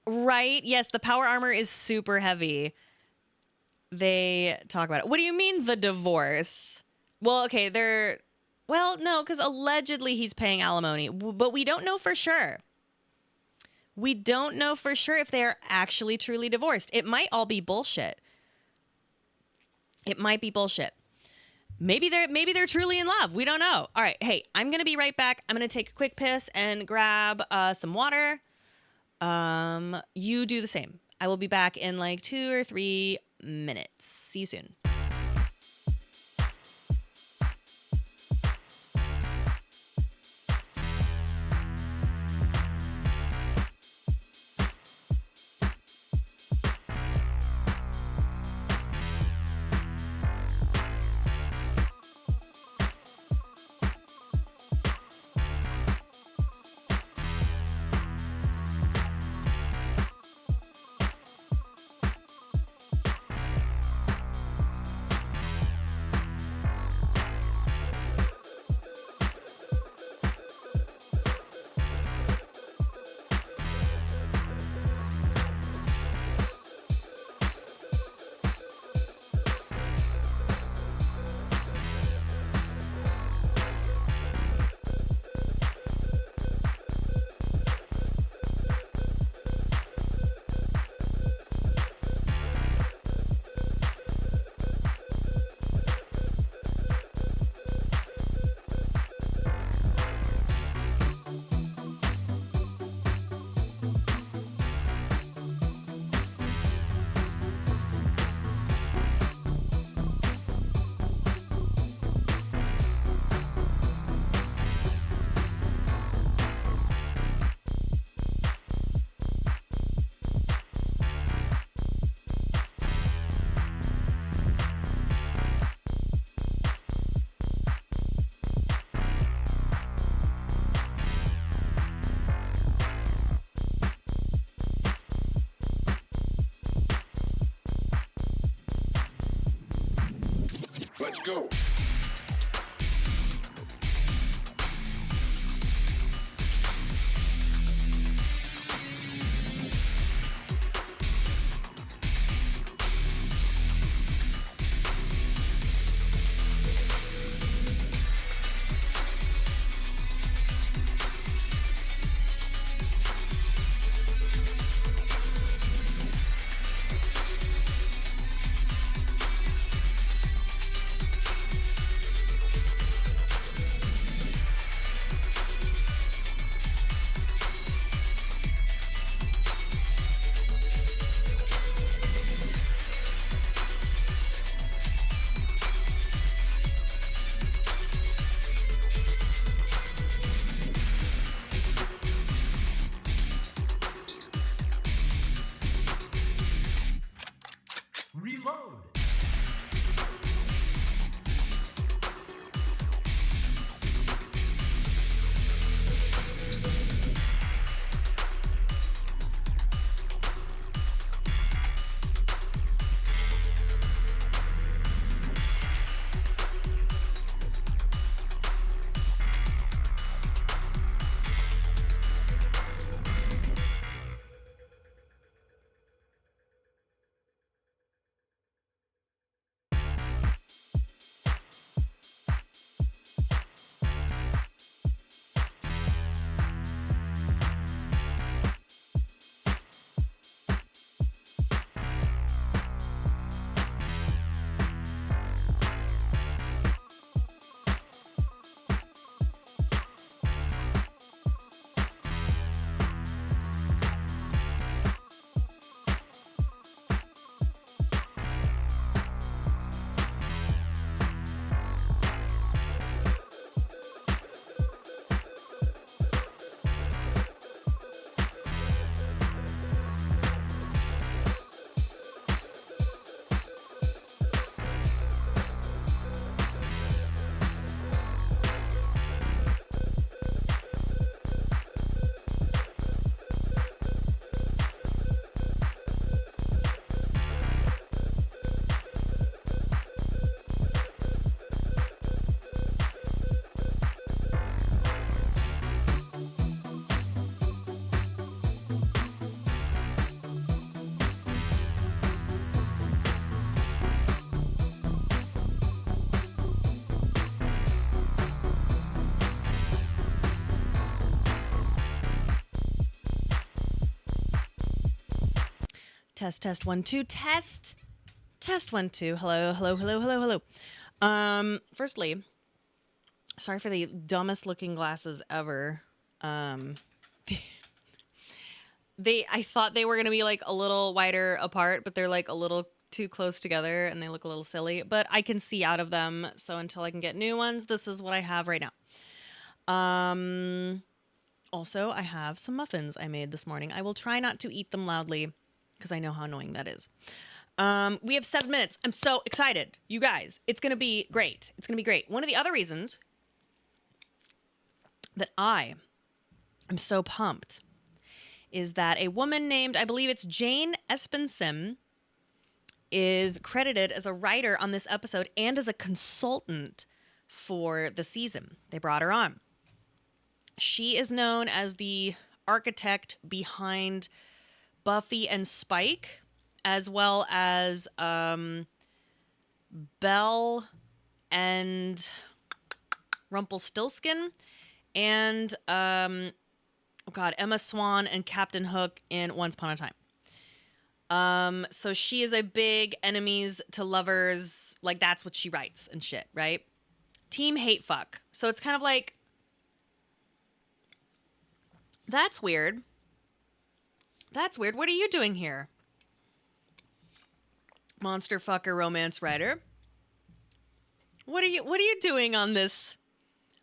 Right? Yes, the power armor is super heavy. They talk about it. What do you mean the divorce? Well, okay, Well, no, because allegedly he's paying alimony, but we don't know for sure. We don't know for sure if they are actually truly divorced. It might all be bullshit. It might be bullshit. Maybe they're truly in love. We don't know. All right, hey, I'm gonna be right back. I'm gonna take a quick piss and grab some water. You do the same. I will be back in like 2 or 3 minutes. See you soon. Let's go. Test, test, 1, 2, test. Test, 1, 2. Hello, hello, hello, hello, hello. Firstly, sorry for the dumbest looking glasses ever. I thought they were gonna be like a little wider apart, but they're like a little too close together and they look a little silly. But I can see out of them, so until I can get new ones, this is what I have right now. Also, I have some muffins I made this morning. I will try not to eat them loudly because I know how annoying that is. We have 7 minutes. I'm so excited. You guys, it's going to be great. It's going to be great. One of the other reasons that I am so pumped is that a woman named, I believe it's Jane Espenson, is credited as a writer on this episode and as a consultant for the season. They brought her on. She is known as the architect behind Buffy and Spike, as well as Belle and Rumpelstiltskin, and Emma Swan and Captain Hook in Once Upon a Time. So she is a big enemies to lovers, like that's what she writes and shit, right? Team hate fuck. So it's kind of like, that's weird. That's weird. What are you doing here? Monster fucker romance writer. What are you doing on this?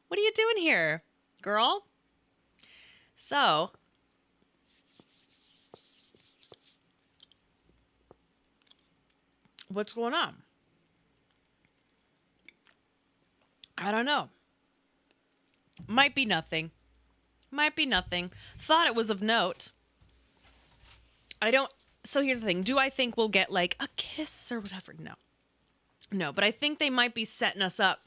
What are you doing here, girl? So, what's going on? I don't know. Might be nothing. Might be nothing. Thought it was of note. So here's the thing. Do I think we'll get like a kiss or whatever? No. No, but I think they might be setting us up.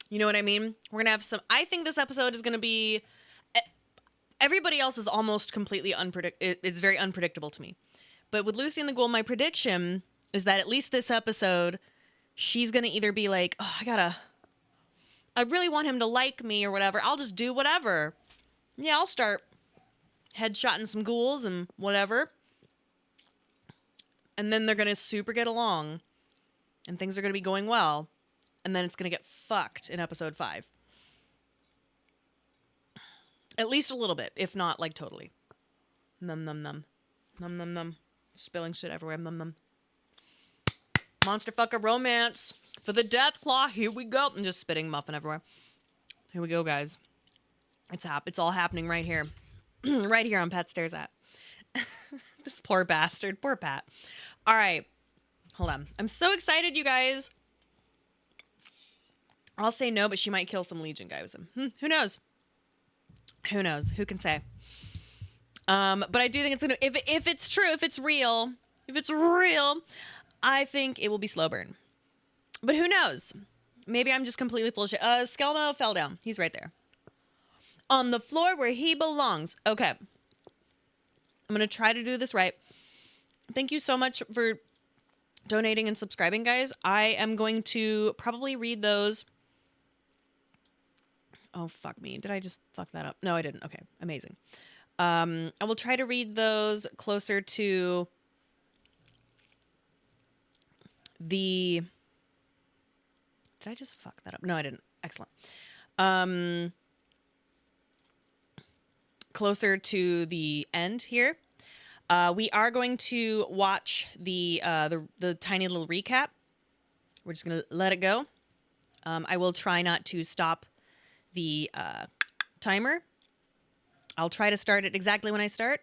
You know what I mean? We're going to have I think this episode is going to be, everybody else is almost completely it's very unpredictable to me. But with Lucy and the Ghoul, my prediction is that at least this episode, she's going to either be like, oh, I really want him to like me or whatever. I'll just do whatever. Yeah, I'll start headshotting some ghouls and whatever. And then they're going to super get along. And things are going to be going well. And then it's going to get fucked in episode 5. At least a little bit, if not like totally. Num num num. Num num num. Spilling shit everywhere. Num num. Monster fucker romance for the death claw. Here we go. I'm just spitting muffin everywhere. Here we go, guys. It's all happening right here. Right here on Pat Stares At. This poor bastard. Poor Pat. All right. Hold on. I'm so excited, you guys. I'll say no, but she might kill some Legion guys. Who knows? Who knows? Who can say? But I do think it's gonna. If it's true, if it's real, I think it will be slow burn. But who knows? Maybe I'm just completely full of shit. Skelmo fell down. He's right there. On the floor where he belongs. Okay. I'm going to try to do this right. Thank you so much for donating and subscribing, guys. I am going to probably read those. Oh, fuck me. Did I just fuck that up? No, I didn't. Okay. Amazing. I will try to read those closer to the... Did I just fuck that up? No, I didn't. Excellent. Closer to the end here. We are going to watch the tiny little recap. We're just going to let it go. I will try not to stop the timer. I'll try to start it exactly when I start.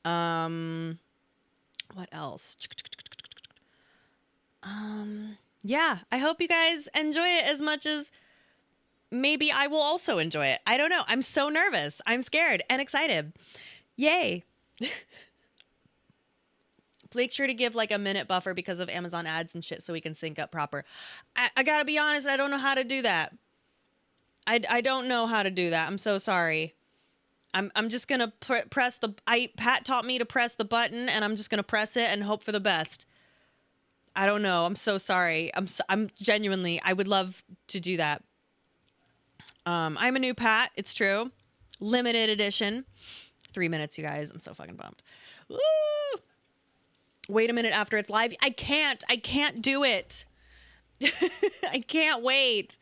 What else? Yeah, I hope you guys enjoy it as much as maybe I will also enjoy it. I don't know. I'm so nervous. I'm scared and excited. Yay. Make sure to give like a minute buffer because of Amazon ads and shit so we can sync up proper. I gotta be honest, I don't know how to do that. I don't know how to do that. I'm so sorry. I'm just gonna press the... Pat taught me to press the button and I'm just gonna press it and hope for the best. I don't know. I'm so sorry. I'm genuinely... I would love to do that. I'm a new Pat. It's true. Limited edition. 3 minutes, you guys. I'm so fucking bummed. Woo! Wait a minute after it's live. I can't do it. I can't wait.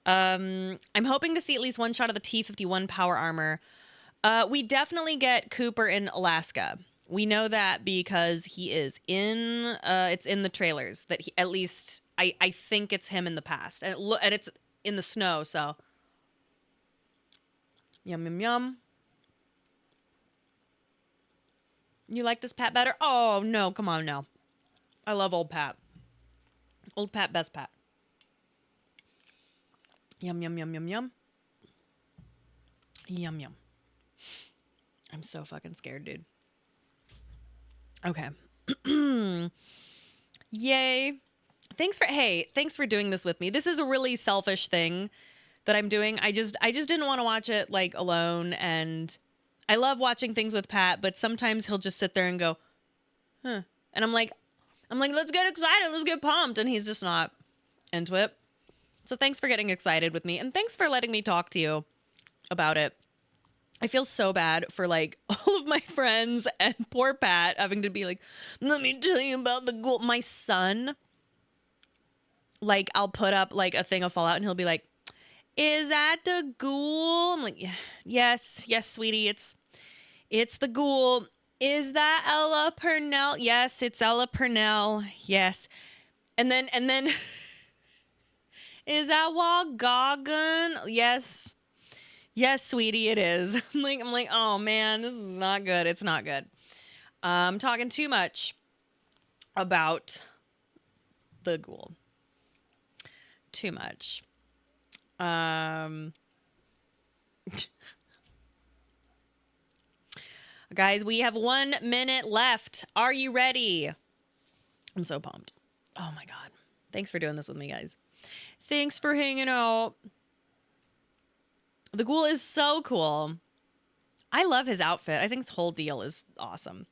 I'm hoping to see at least one shot of the T-51 power armor. We definitely get Cooper in Alaska. We know that because he is in. It's in the trailers that he, at least I think it's him in the past, and and it's in the snow. So yum yum yum. You like this Pat better? Oh no, come on now. I love old Pat. Old Pat, best Pat. Yum yum yum yum yum. Yum yum. I'm so fucking scared, dude. Okay. Yay. Thanks for doing this with me. This is a really selfish thing that I'm doing. I just didn't want to watch it like alone, and I love watching things with Pat, but sometimes he'll just sit there and go, "Huh." And I'm like, "Let's get excited. Let's get pumped." And he's just not into it. So thanks for getting excited with me, and thanks for letting me talk to you about it. I feel so bad for like all of my friends and poor Pat having to be like, "Let me tell you about the ghoul." My son, like, I'll put up like a thing of Fallout and he'll be like, "Is that the ghoul?" I'm like, "Yes, yes, sweetie, it's the ghoul." "Is that Ella Purnell?" "Yes, it's Ella Purnell." "Yes." And then "Is that Walgoggin?" "Yes. Yes, sweetie, it is." I'm like, "Oh man, this is not good. It's not good." I'm talking too much about the ghoul. Too much. Um Guys, we have 1 minute left. Are you ready? I'm so pumped. Oh my God. Thanks for doing this with me, guys. Thanks for hanging out. The ghoul is so cool. I love his outfit. I think his whole deal is awesome.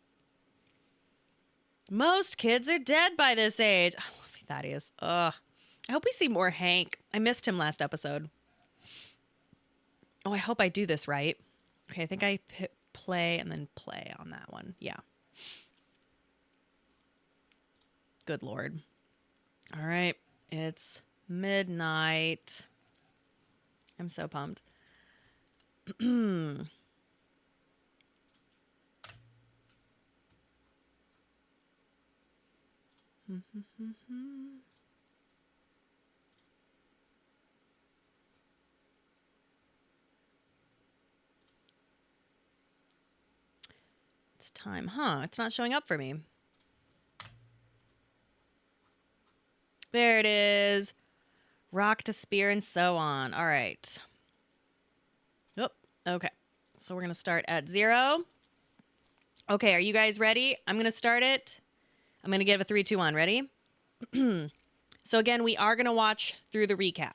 Most kids are dead by this age. I love Thaddeus. Ugh. I hope we see more Hank. I missed him last episode. Oh, I hope I do this right. Okay, I think I hit play and then play on that one. Yeah. Good Lord. All right. It's midnight. I'm so pumped. It's time, huh? It's not showing up for me. There it is. Rock to spear and so on. All right. Oh, okay. So we're going to start at 0. Okay, are you guys ready? I'm going to start it. I'm going to give a 3, 2, 1. Ready? So again, we are going to watch through the recap.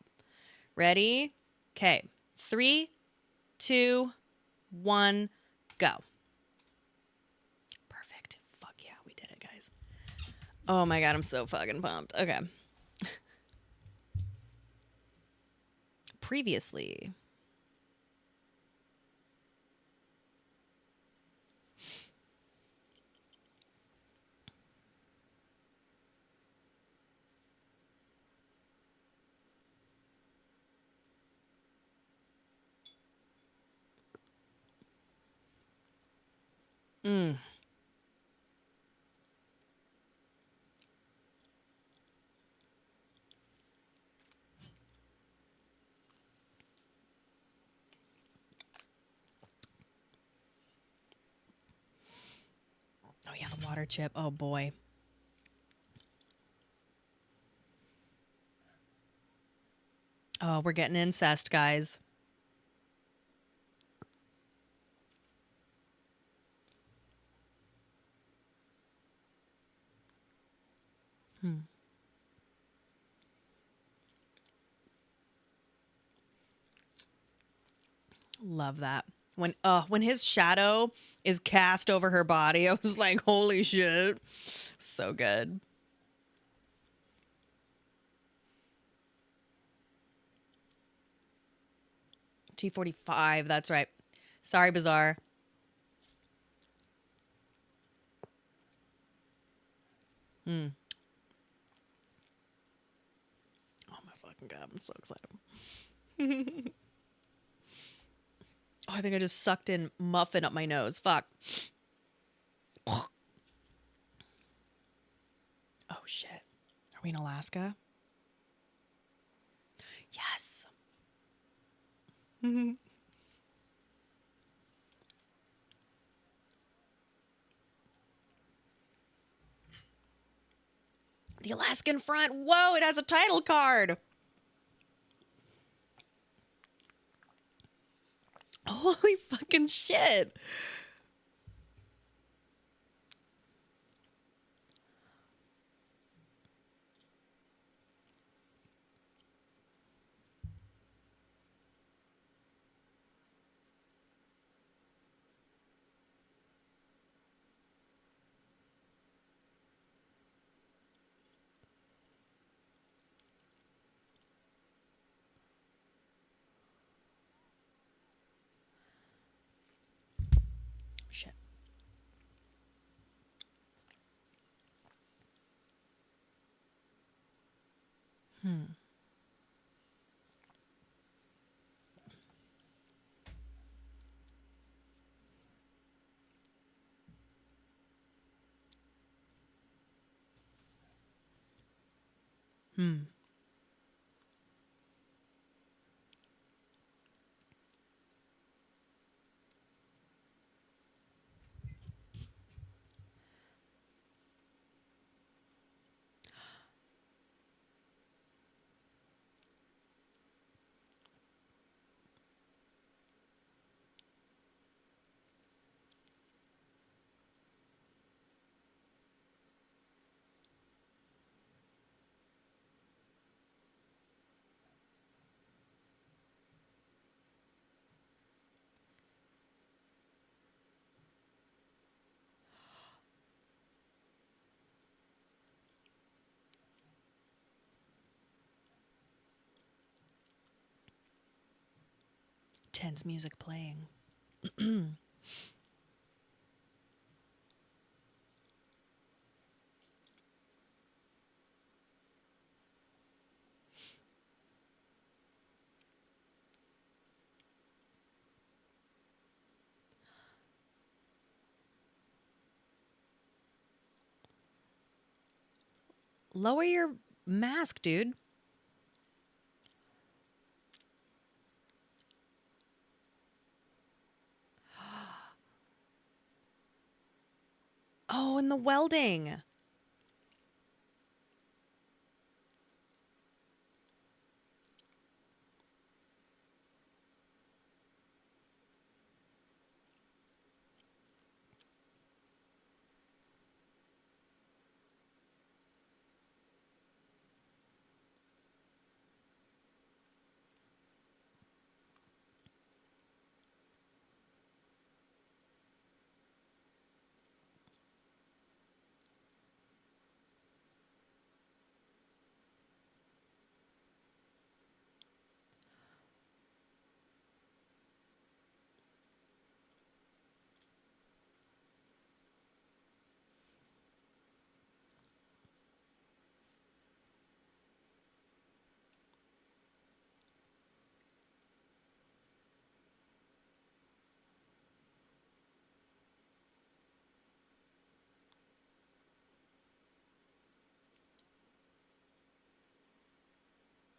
Ready? Okay. 3, 2, 1, go. Perfect. Fuck yeah, we did it, guys. Oh my God, I'm so fucking pumped. Okay. Previously. Mm. Oh yeah, the water chip. Oh boy. Oh, we're getting incest, guys. Love that. When his shadow is cast over her body, I was like, holy shit. So good. T45, that's right. Sorry, Bizarre. Hmm. Oh my fucking god, I'm so excited. Oh, I think I just sucked in muffin up my nose. Fuck. Oh shit. Are we in Alaska? Yes. The Alaskan front. Whoa, it has a title card. Holy fucking shit. Shit. Hmm. Hmm. Tense music playing. Lower your mask, dude. Oh, and the welding.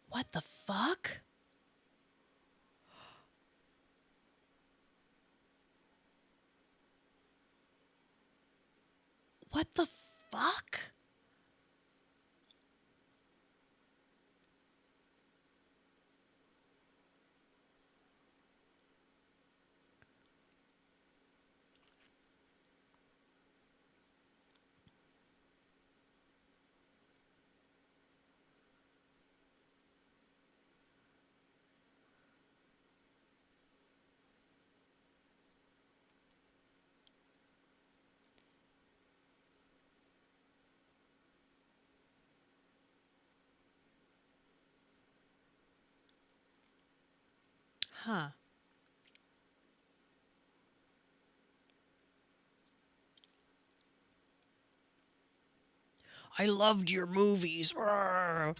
What the fuck? What the fuck? Huh. I loved your movies. Whoa.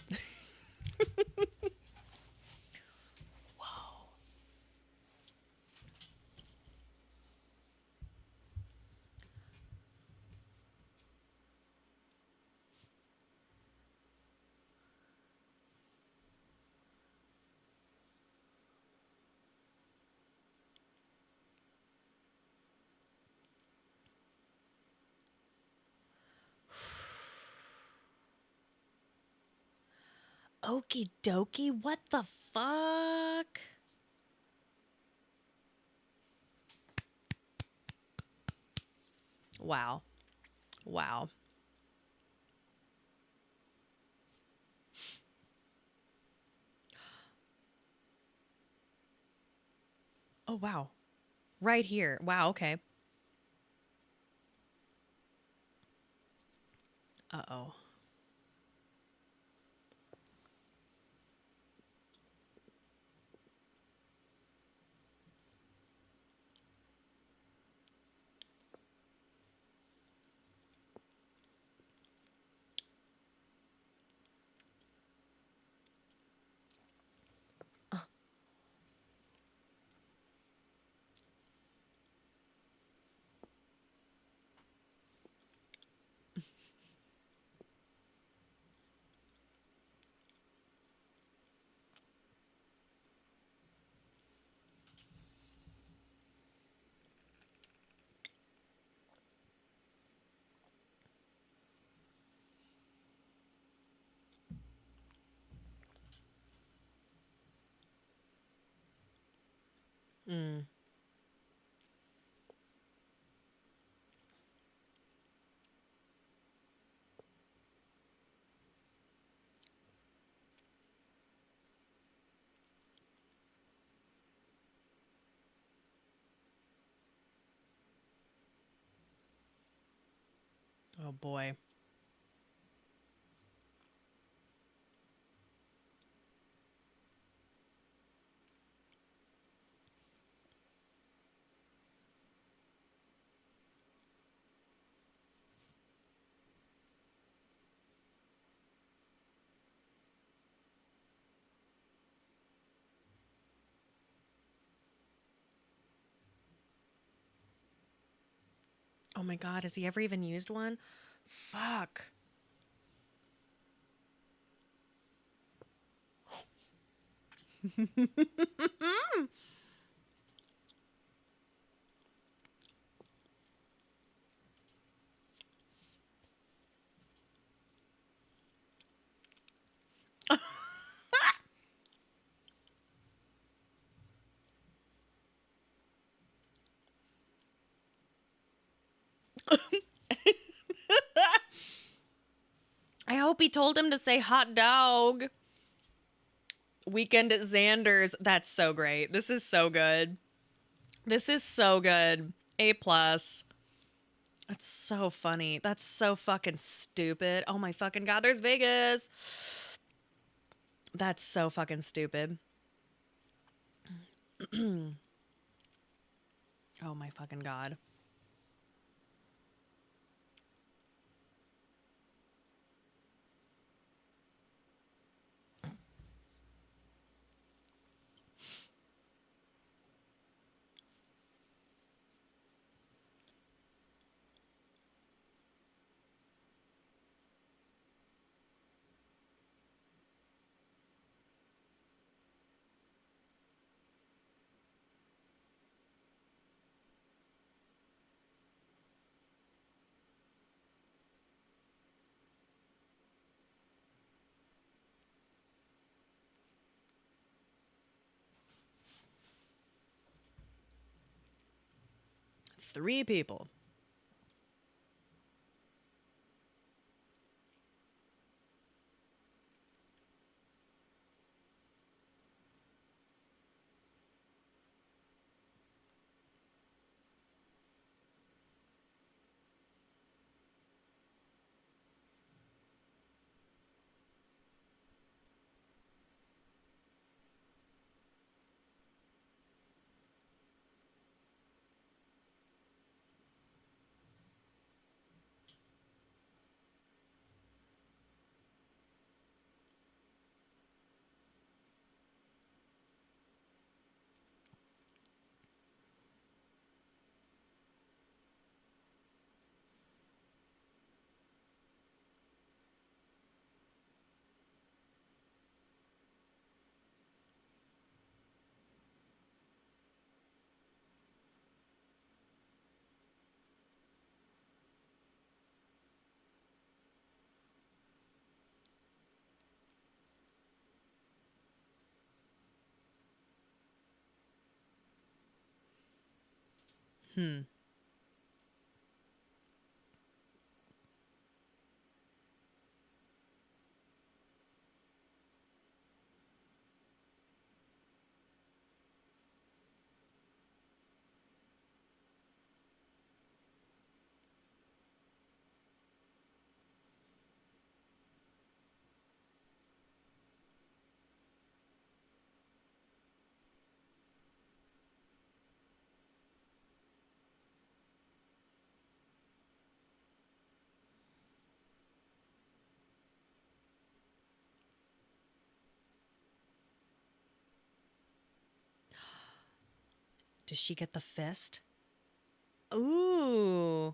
Okie dokie. What the fuck? Wow. Wow. Oh, wow. Right here. Wow. Okay. Uh oh. Mm. Oh boy. Oh my god. Has he ever even used one? Fuck. I hope he told him to say hot dog. Weekend at Xander's. That's so great. This is so good. This is so good. A plus. That's so funny. That's so fucking stupid. Oh my fucking god, there's Vegas. That's so fucking stupid. Oh my fucking god. Three people. Hmm. Does she get the fist? Ooh.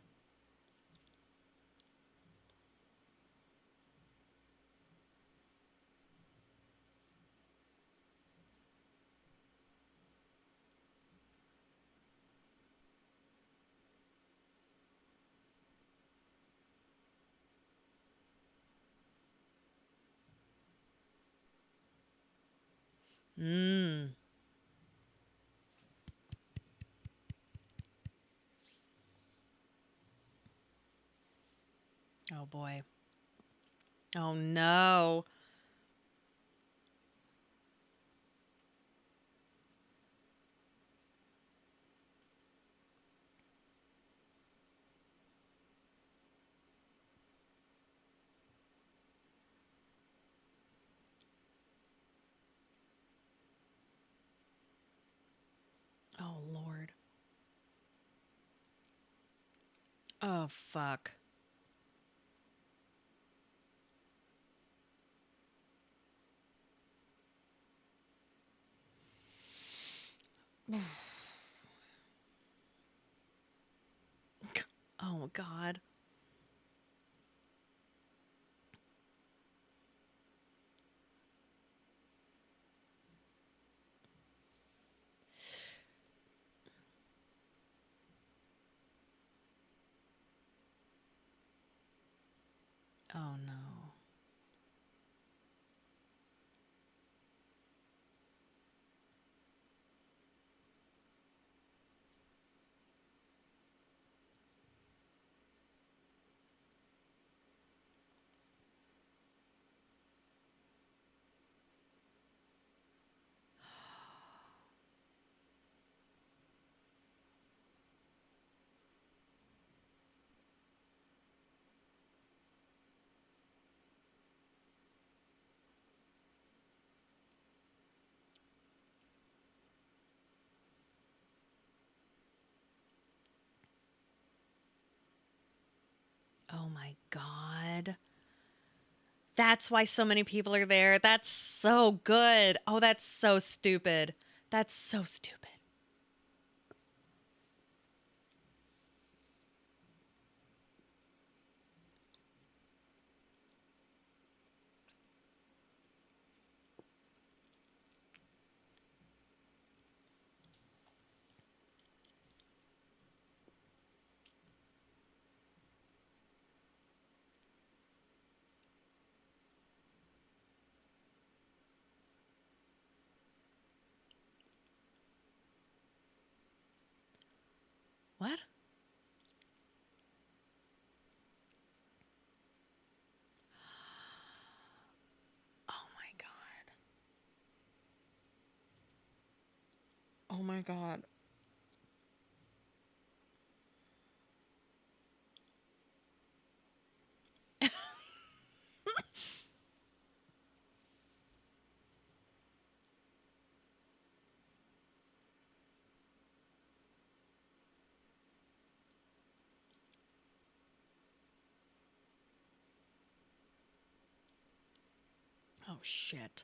Mm. Oh boy. Oh no. Oh Lord. Oh fuck. Oh God. Oh no. Oh my God. That's why so many people are there. That's so good. Oh, that's so stupid. That's so stupid. What? Oh my God. Oh my God. Oh shit.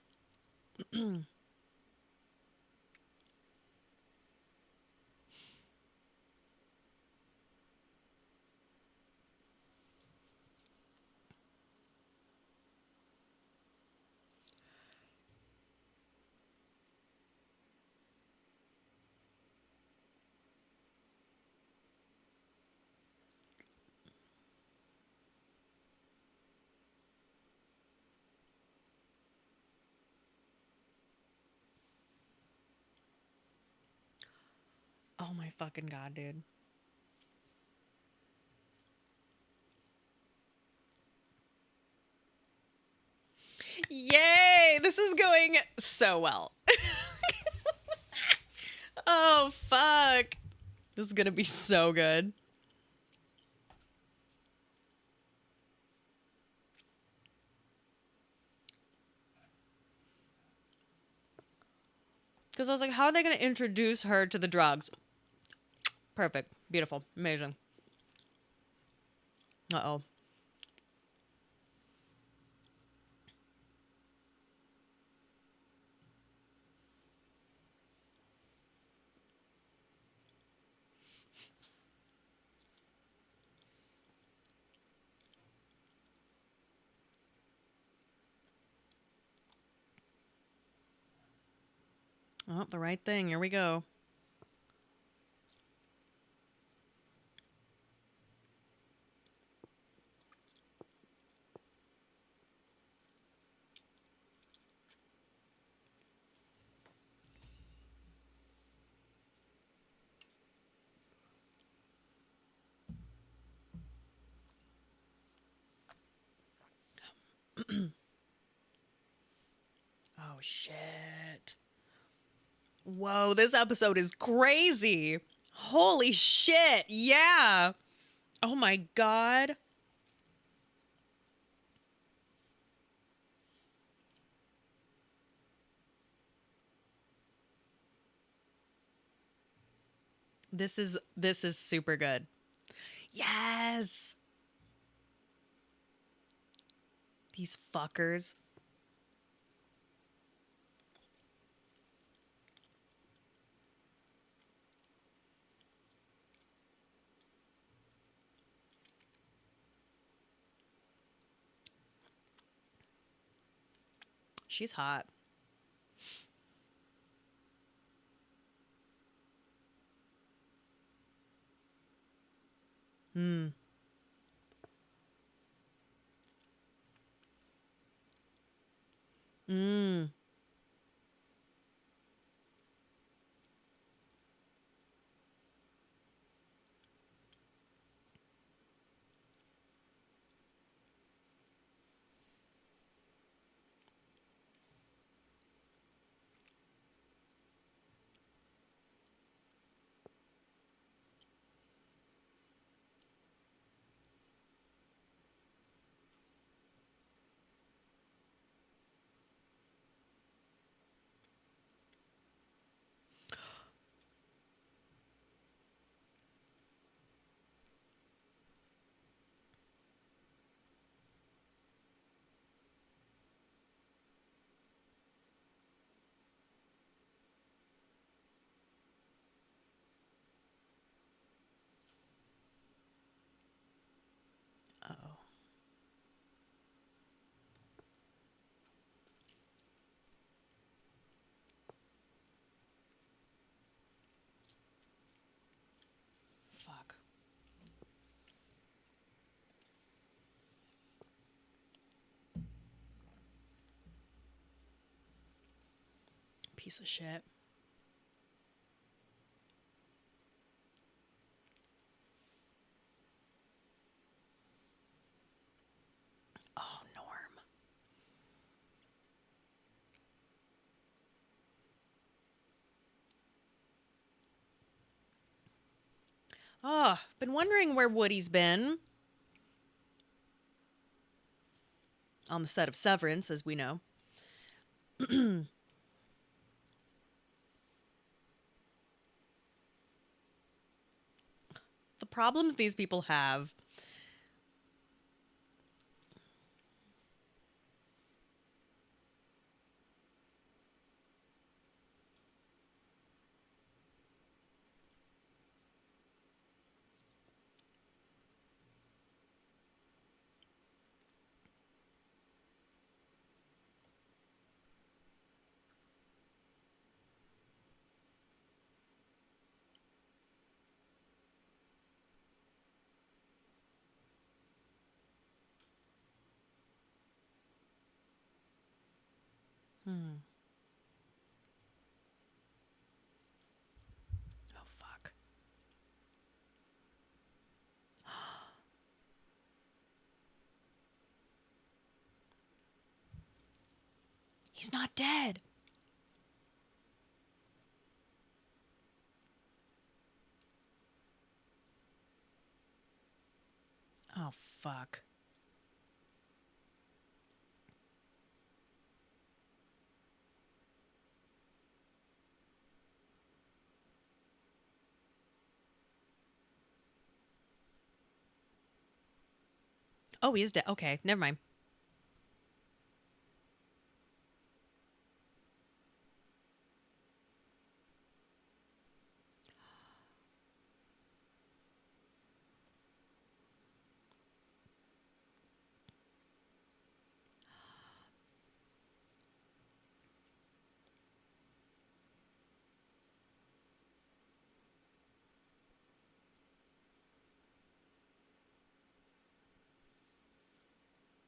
Oh my fucking God, dude. Yay! This is going so well. Oh, fuck. This is gonna be so good. Because I was like, how are they gonna introduce her to the drugs? Perfect. Beautiful. Amazing. Uh-oh. Oh, the right thing. Here we go. Oh, shit. Whoa, this episode is crazy. Holy shit. Yeah. Oh my God. This is super good. Yes. These fuckers. She's hot. Hmm. Mm. Uh-oh. Fuck. Piece of shit. Oh, Norm. Oh, been wondering where Woody's been. On the set of Severance, as we know. The problems these people have. Hmm. Oh, fuck. He's not dead. Oh, fuck. Oh, he is dead. Okay, never mind.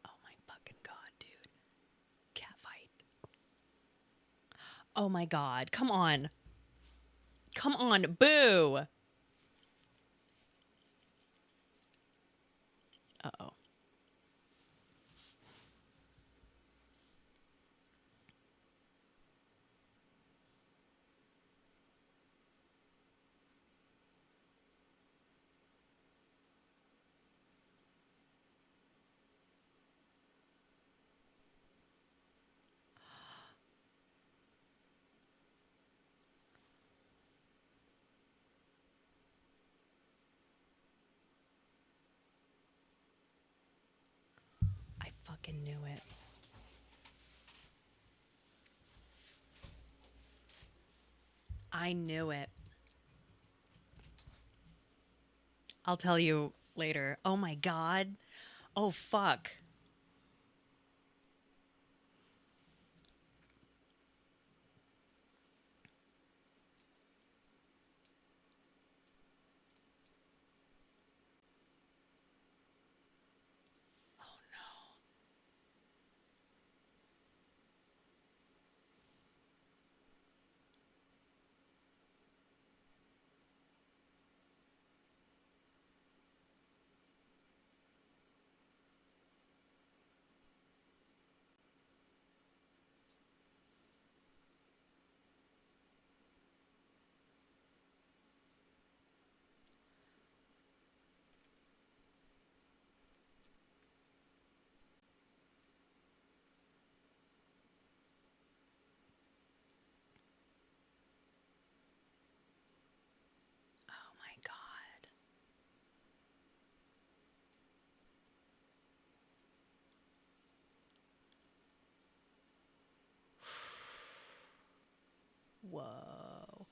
Oh my fucking god, dude. Cat fight. Oh my god. Come on. Come on. Boo. Uh-oh. I fucking knew it. I knew it. I'll tell you later. Oh my god. Oh fuck. Oh no. Oh my god. Whoa.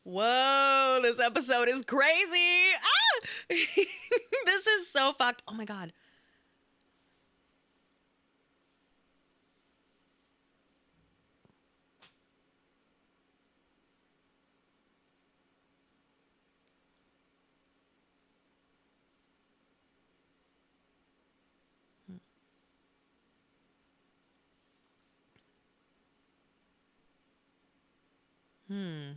Whoa, this episode is crazy. Ah! This is so fucked. Oh my god. Hmm.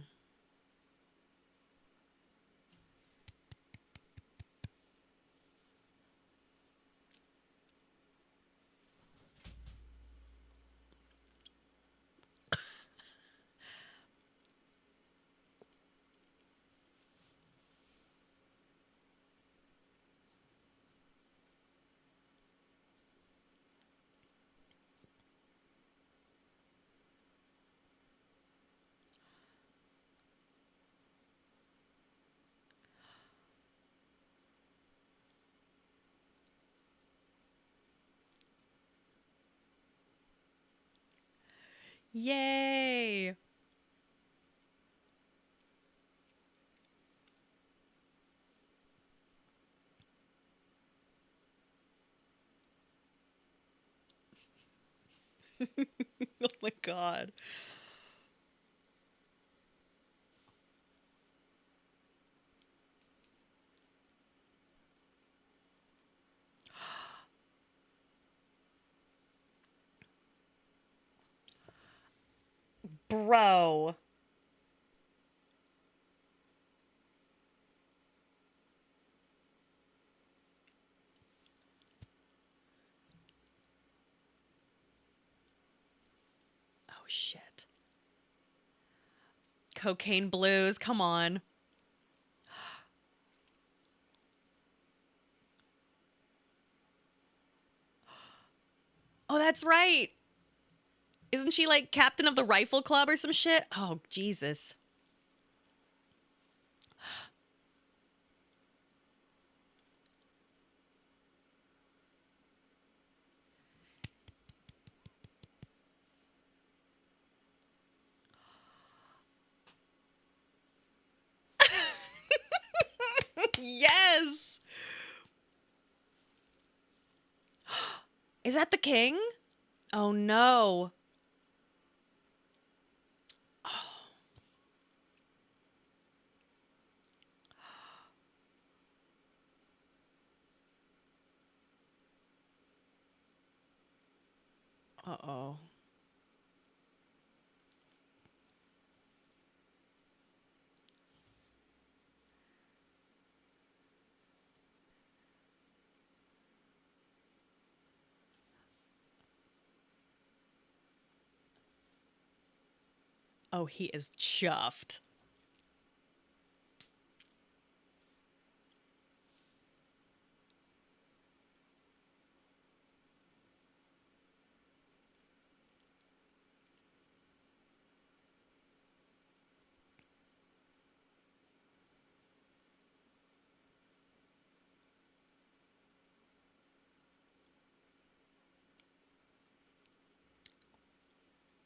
Yay. Oh my god. Bro. shit. Cocaine blues, come on. Oh, that's right. Isn't she like captain of the rifle club or some shit? Oh, Jesus. Yes. Is that the king? Oh no. Uh-oh. Oh, he is chuffed.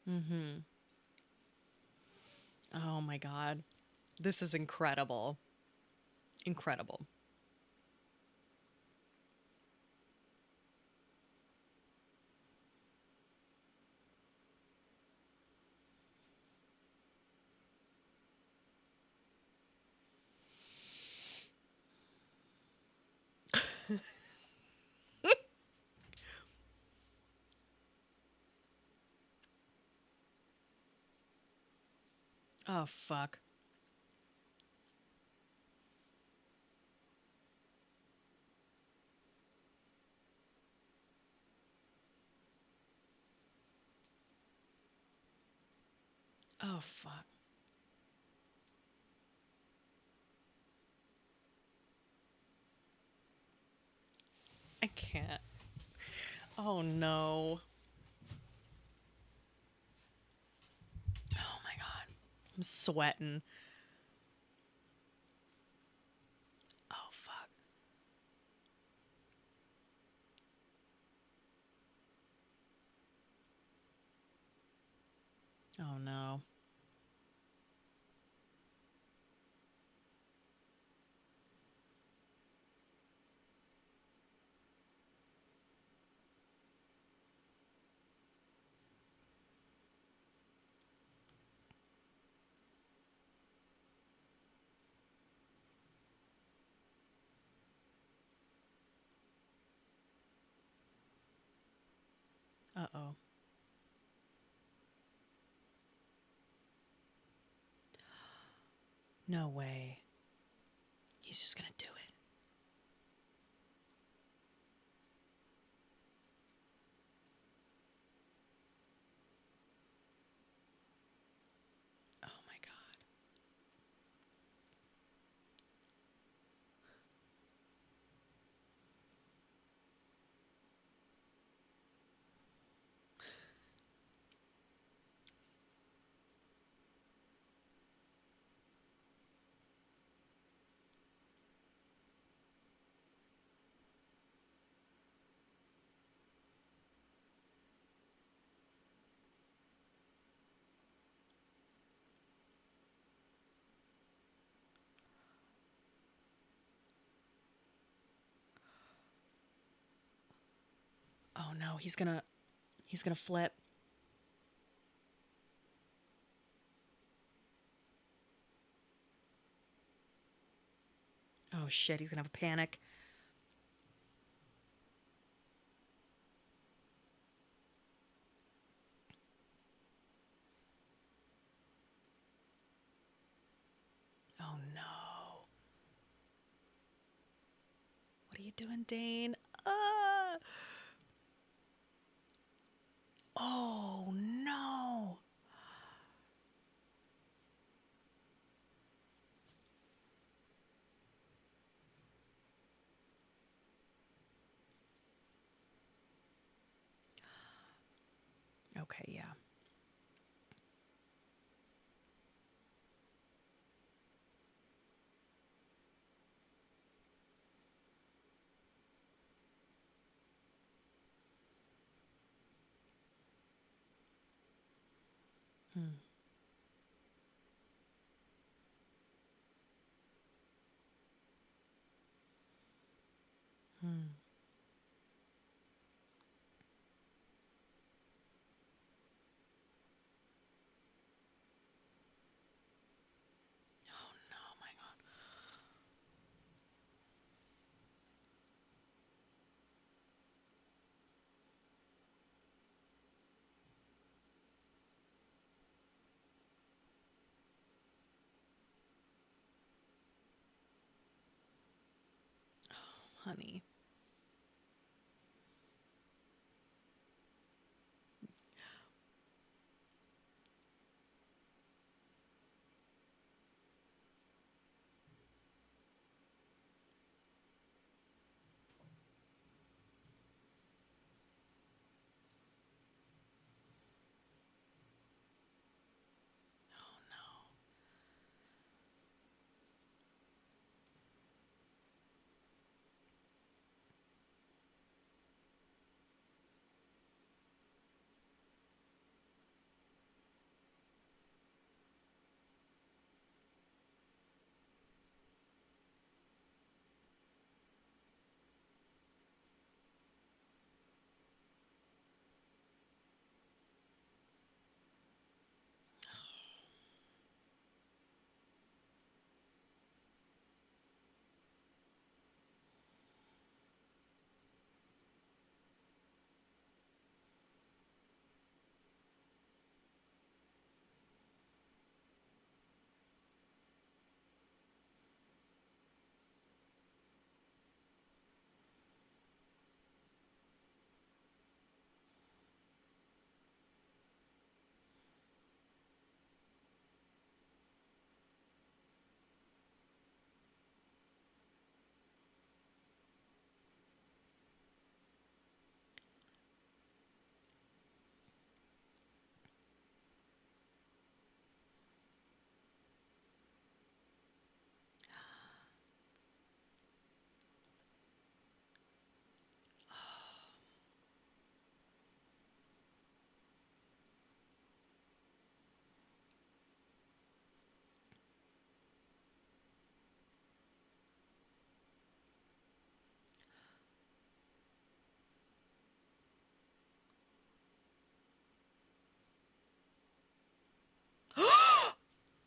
Mm-hmm. Oh my God. This is incredible. Incredible. Oh, fuck. Oh, fuck. I can't. Oh, no. Oh, my God. I'm sweating. Oh, fuck. Oh, no. Uh-oh. No way. He's just gonna do it. Oh, my God. Oh, no. He's gonna flip. Oh, shit. He's gonna have a panic. Oh, no. What are you doing, Dane? Ah! Oh, no. Okay, yeah. Hmm. Hmm. Oh no, my God. Honey. Oh no.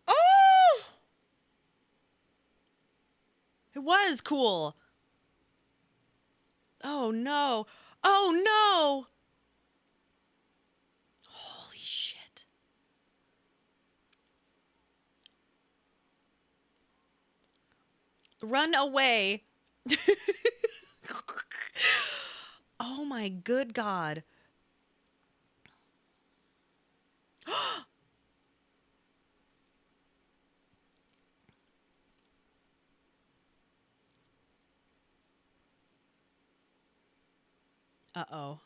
Oh! It was cool. Oh no. Oh no. Holy shit. Run away. Oh my good God. Uh-oh.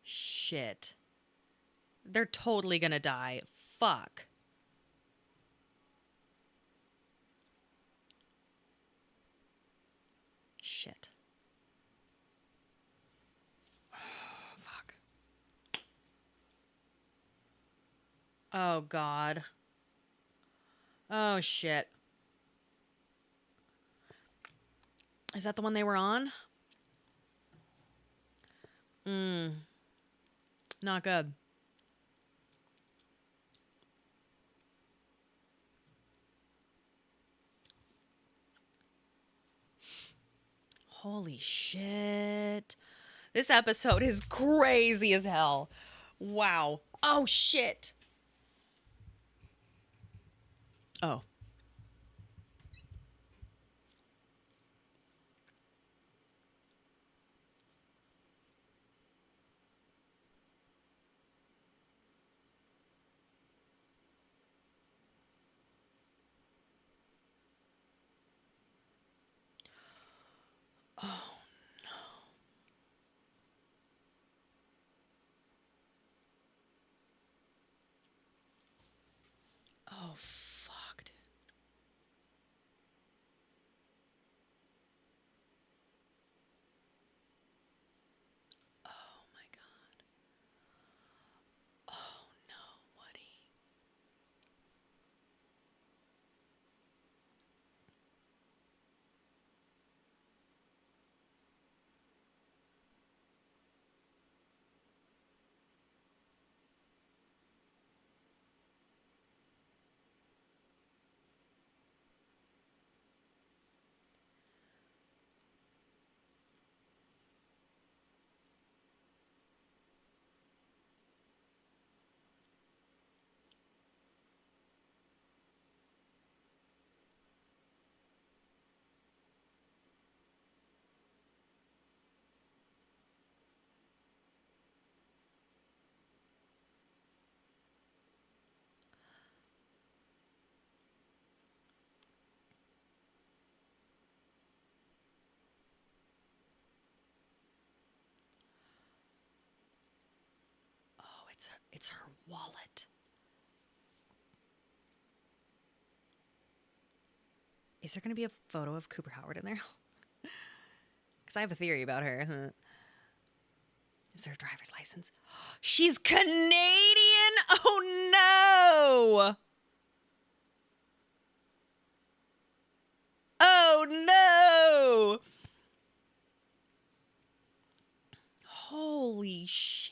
Shit. They're totally gonna die. Fuck. Shit. Fuck. Oh God. Oh shit. Is that the one they were on? Mm. Not good. Holy shit. This episode is crazy as hell. Wow. Oh shit. Oh. Oh. Oh, fuck, dude. Oh my god. Oh no, Woody. Oh, it's her wallet. Is there going to be a photo of Cooper Howard in there? Because I have a theory about her. Is there a driver's license? She's Canadian? Oh no! Oh no! Holy shit.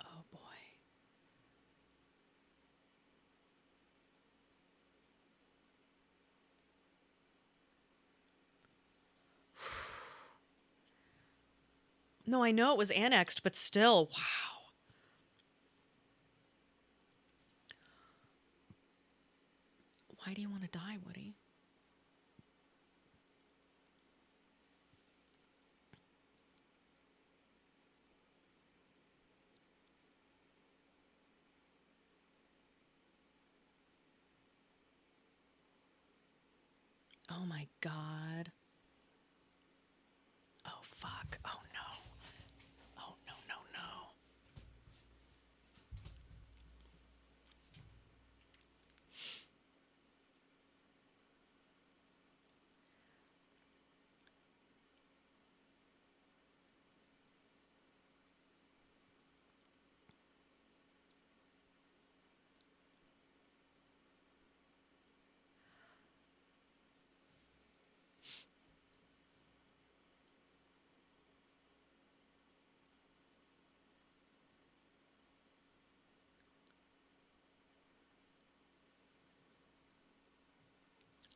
Oh boy. No, I know it was annexed, but still, wow. Why do you want to die, Woody? Oh my god. Oh fuck. Oh no. Oh no, no, no.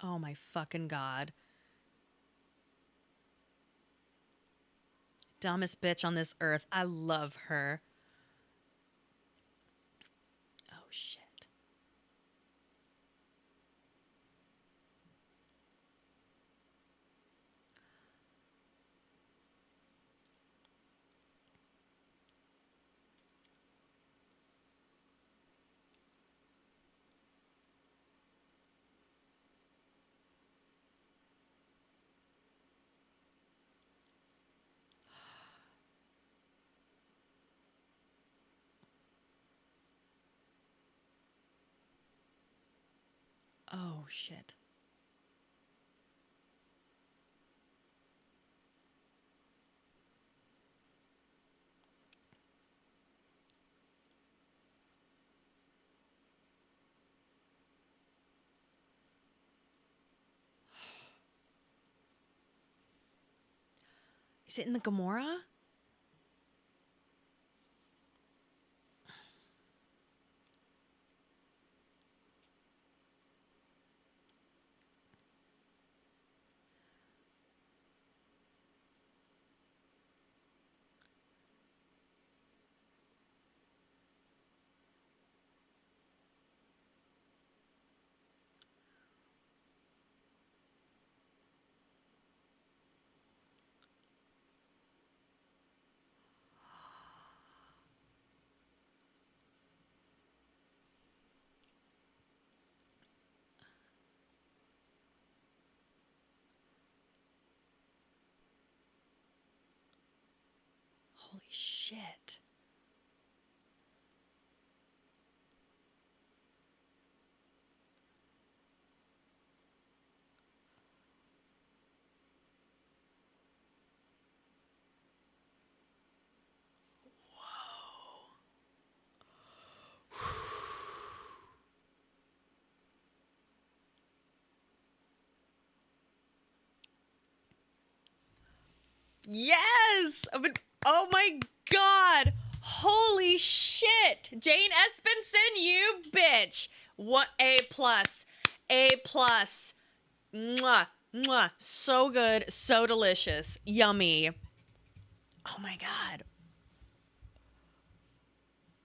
Oh my fucking god. Dumbest bitch on this earth. I love her. Oh shit. Oh shit. Is it in the Gamora? Holy shit. Yes! Oh my god! Holy shit! Jane Espenson, you bitch! What A plus? A plus. Mwah. Mwah. So good, so delicious. Yummy. Oh my god.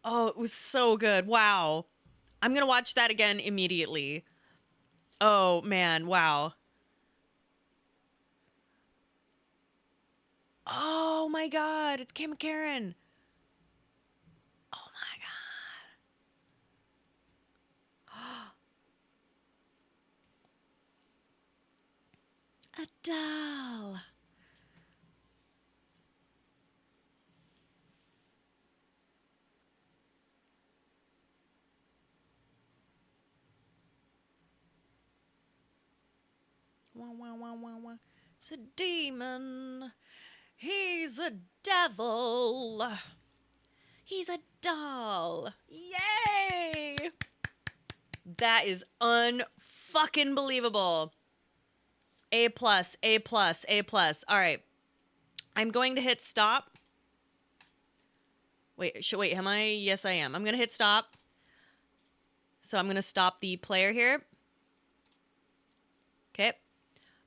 Oh, it was so good. Wow. I'm gonna watch that again immediately. Oh man, wow. Oh my god, it's Cam Karen. Oh my god. Adele. Wah, wah, wah, wah, wah. It's a demon. He's a devil. He's a doll. Yay! That is unfucking believable. A plus, A plus, A plus. All right. I'm going to hit stop. Wait, am I? Yes, I am. I'm going to hit stop. So I'm going to stop the player here. Okay.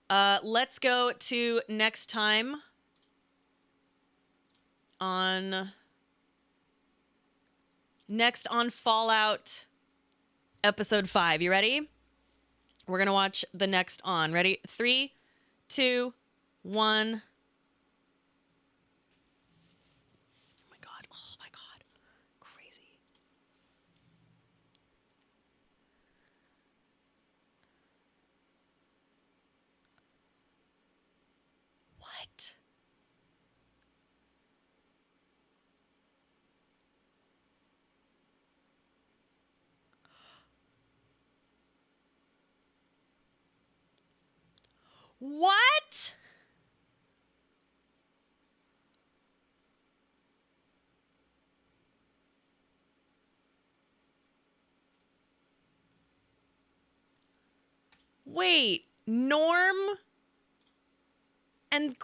Let's go to next time on Fallout episode 5. You ready? We're going to watch the next on. Ready? 3, 2, 1. Oh my god. Oh my god. Crazy. What? What? Wait, Norm and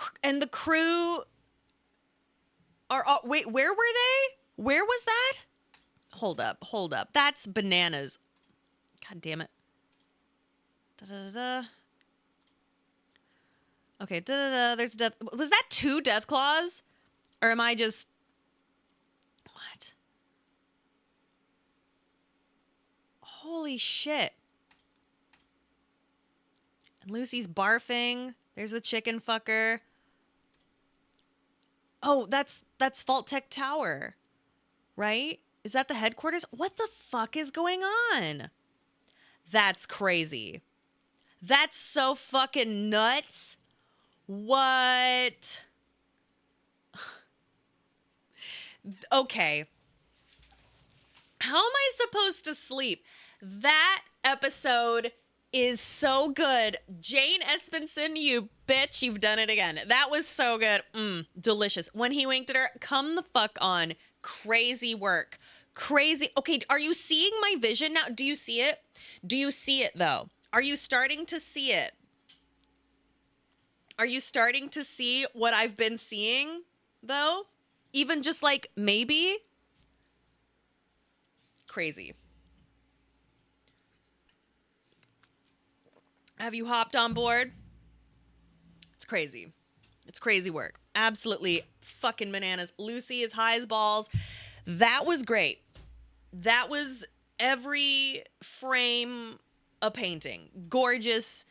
the crew are wait, where were they? Where was that? Hold up. That's bananas. God damn it. Da da da da. Okay, da da da. There's death. Was that 2 death claws? Or am I just what? Holy shit. And Lucy's barfing. There's the chicken fucker. Oh, that's Vault Tech Tower, right? Is that the headquarters? What the fuck is going on? That's crazy. That's so fucking nuts. What? Okay. How am I supposed to sleep? That episode is so good. Jane Espenson, you bitch, you've done it again. That was so good. Delicious. When he winked at her, come the fuck on. Crazy work. Crazy. Okay, are you seeing my vision now? Do you see it? Do you see it though? Are you starting to see it? Are you starting to see what I've been seeing though? Even just like maybe? Crazy. Have you hopped on board? It's crazy. It's crazy work. Absolutely fucking bananas. Lucy is high as balls. That was great. That was every frame a painting. Gorgeous,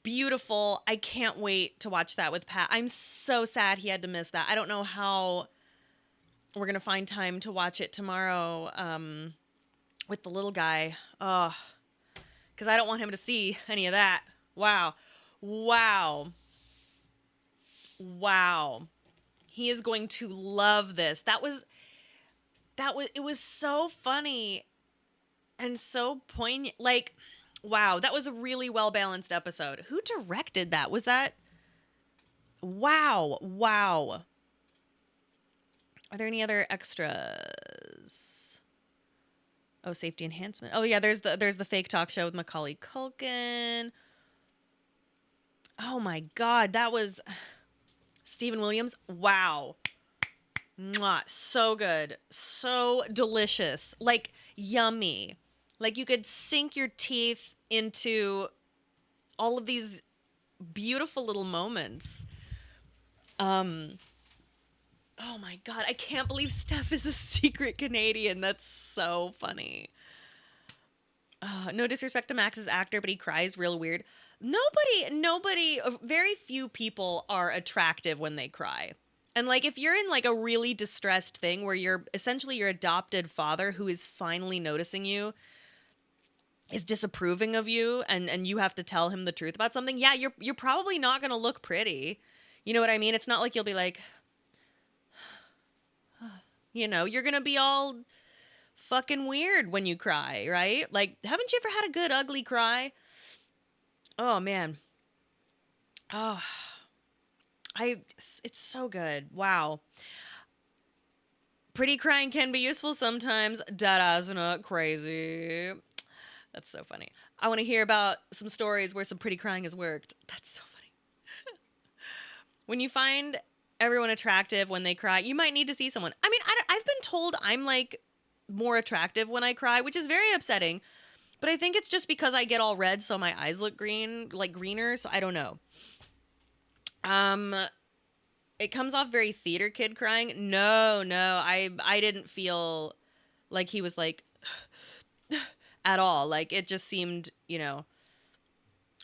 beautiful. I can't wait to watch that with Pat. I'm so sad he had to miss that. I don't know how we're going to find time to watch it tomorrow with the little guy. Oh, because I don't want him to see any of that. Wow. He is going to love this. It was so funny and so poignant. Like, wow, that was a really well balanced episode. Who directed that? Was that? Wow, wow. Are there any other extras? Oh, safety enhancement. Oh yeah, there's the fake talk show with Macaulay Culkin. Oh my God, that was Stephen Williams. Wow. Mwah, so good. So delicious. Like yummy. Like you could sink your teeth into all of these beautiful little moments. Um Oh my God, I can't believe Steph is a secret Canadian. That's so funny. No disrespect to Max's actor, but he cries real weird. Very few people are attractive when they cry. And like if you're in like a really distressed thing where you're essentially your adopted father who is finally noticing you is disapproving of you and you have to tell him the truth about something, yeah, you're probably not going to look pretty. You know what I mean? It's not like you'll be like, you're going to be all fucking weird when you cry, right? Like, haven't you ever had a good ugly cry? Oh man. Oh, it's so good. Wow. Pretty crying can be useful sometimes. Dada's not crazy. That's so funny. I want to hear about some stories where some pretty crying has worked. That's so funny. When you find everyone attractive when they cry, you might need to see someone. I mean, I've been told I'm like more attractive when I cry, which is very upsetting. But I think it's just because I get all red, so my eyes look green, like greener. So I don't know. Um, it comes off very theater kid crying. No, no, I didn't feel like he was like at all. Like it just seemed,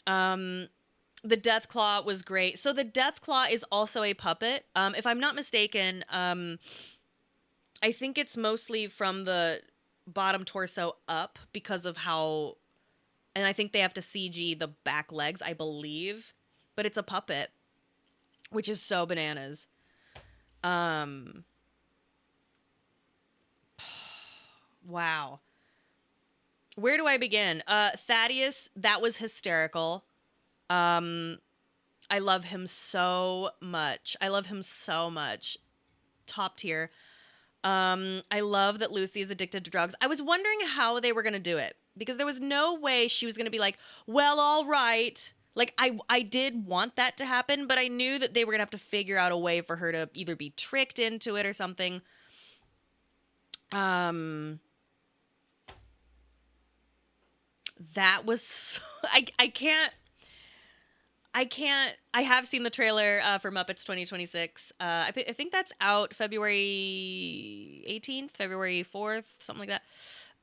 Um, the Death Claw was great. So the Death Claw is also a puppet. If I'm not mistaken, I think it's mostly from the bottom torso up because of how, and I think they have to CG the back legs, I believe, but it's a puppet, which is so bananas. Um, wow. Where do I begin? Thaddeus, that was hysterical. Um, I love him so much. I love him so much. Top tier. I love that Lucy is addicted to drugs. I was wondering how they were going to do it because there was no way she was going to be like, well, all right. Like I did want that to happen, but I knew that they were going to have to figure out a way for her to either be tricked into it or something. Um that was so, I have seen the trailer for Muppets 2026. I think that's out February 18th, February 4th, something like that.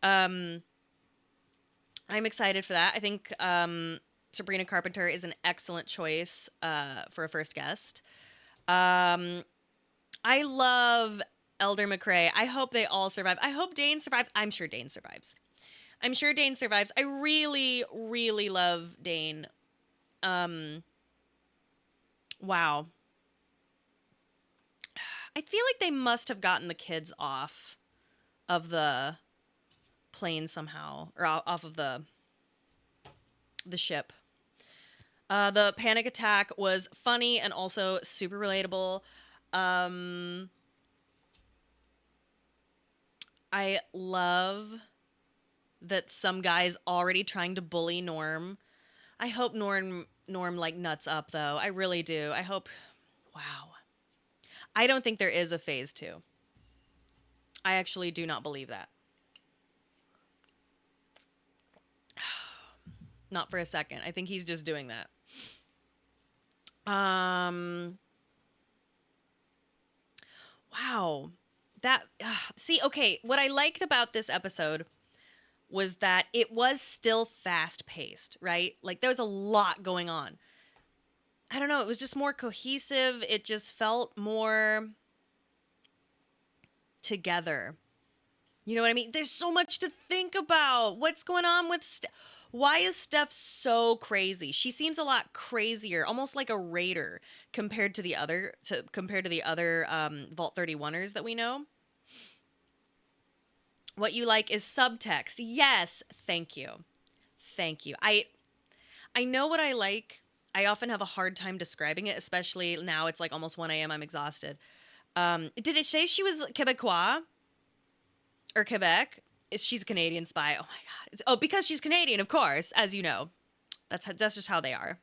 Um, I'm excited for that. I think Sabrina Carpenter is an excellent choice for a first guest. I love Elder McRae. I hope they all survive. I hope Dane survives. I'm sure Dane survives. I'm sure Dane survives. I really, really love Dane. Um, wow. I feel like they must have gotten the kids off of the plane somehow, or off of the ship. The panic attack was funny and also super relatable. Um, I love that some guy's already trying to bully Norm. I hope Norm like nuts up though. I really do. I hope. Wow. I don't think there is a phase 2. I actually do not believe that. Not for a second. I think he's just doing that. Wow. That see, okay, what I liked about this episode was that it was still fast paced, right? Like there was a lot going on. I don't know, it was just more cohesive. It just felt more together. You know what I mean? There's so much to think about. What's going on with why is Steph so crazy? She seems a lot crazier, almost like a raider compared to the other Vault 31ers that we know. What you like is subtext. Yes, thank you. Thank you. I know what I like. I often have a hard time describing it, especially now it's like almost 1 a.m. I'm exhausted. Did it say she was Quebecois or Quebec? She's a Canadian spy. Oh my god. Because she's Canadian, of course, as you know. That's just how they are.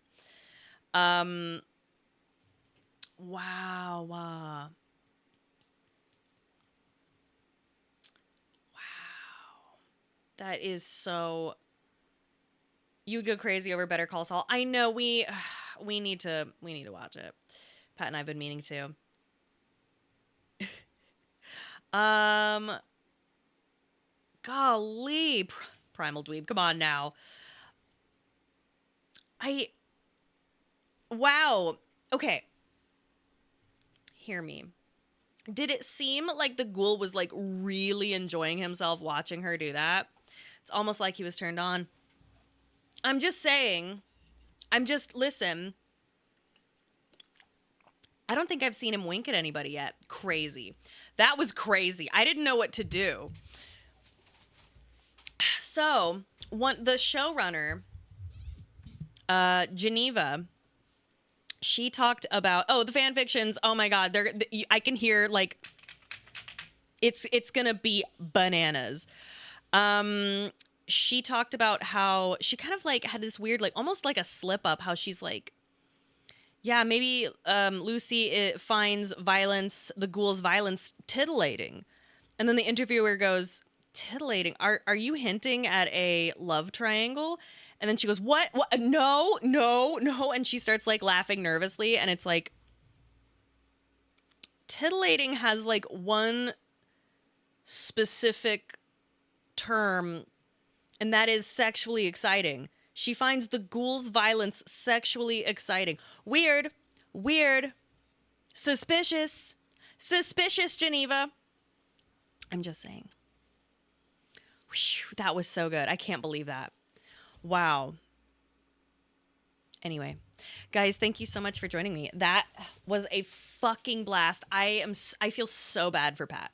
Um wow. Wow. That is so you'd go crazy over Better Call Saul. I know we need to watch it. Pat and I've been meaning to. Um golly, Primal Dweeb. Come on now. I wow. Okay. Hear me. Did it seem like the ghoul was like really enjoying himself watching her do that? It's almost like he was turned on. I'm just saying. Listen. I don't think I've seen him wink at anybody yet. Crazy. That was crazy. I didn't know what to do. So, the showrunner, Geneva, she talked about the fan fictions. Oh my god, I can hear like it's gonna be bananas. She talked about how she kind of like had this weird like almost like a slip up. How she's like, yeah, maybe Lucy finds the ghoul's violence titillating, and then the interviewer goes, titillating? Are you hinting at a love triangle? And then she goes, what? No, no, no. And she starts like laughing nervously. And it's like, titillating has like one specific term, and that is sexually exciting. She finds the ghoul's violence sexually exciting. Weird. Weird. Suspicious. Suspicious, Geneva. I'm just saying. Whew, that was so good. I can't believe that. Wow. Anyway, guys, thank you so much for joining me. That was a fucking blast. I feel so bad for Pat.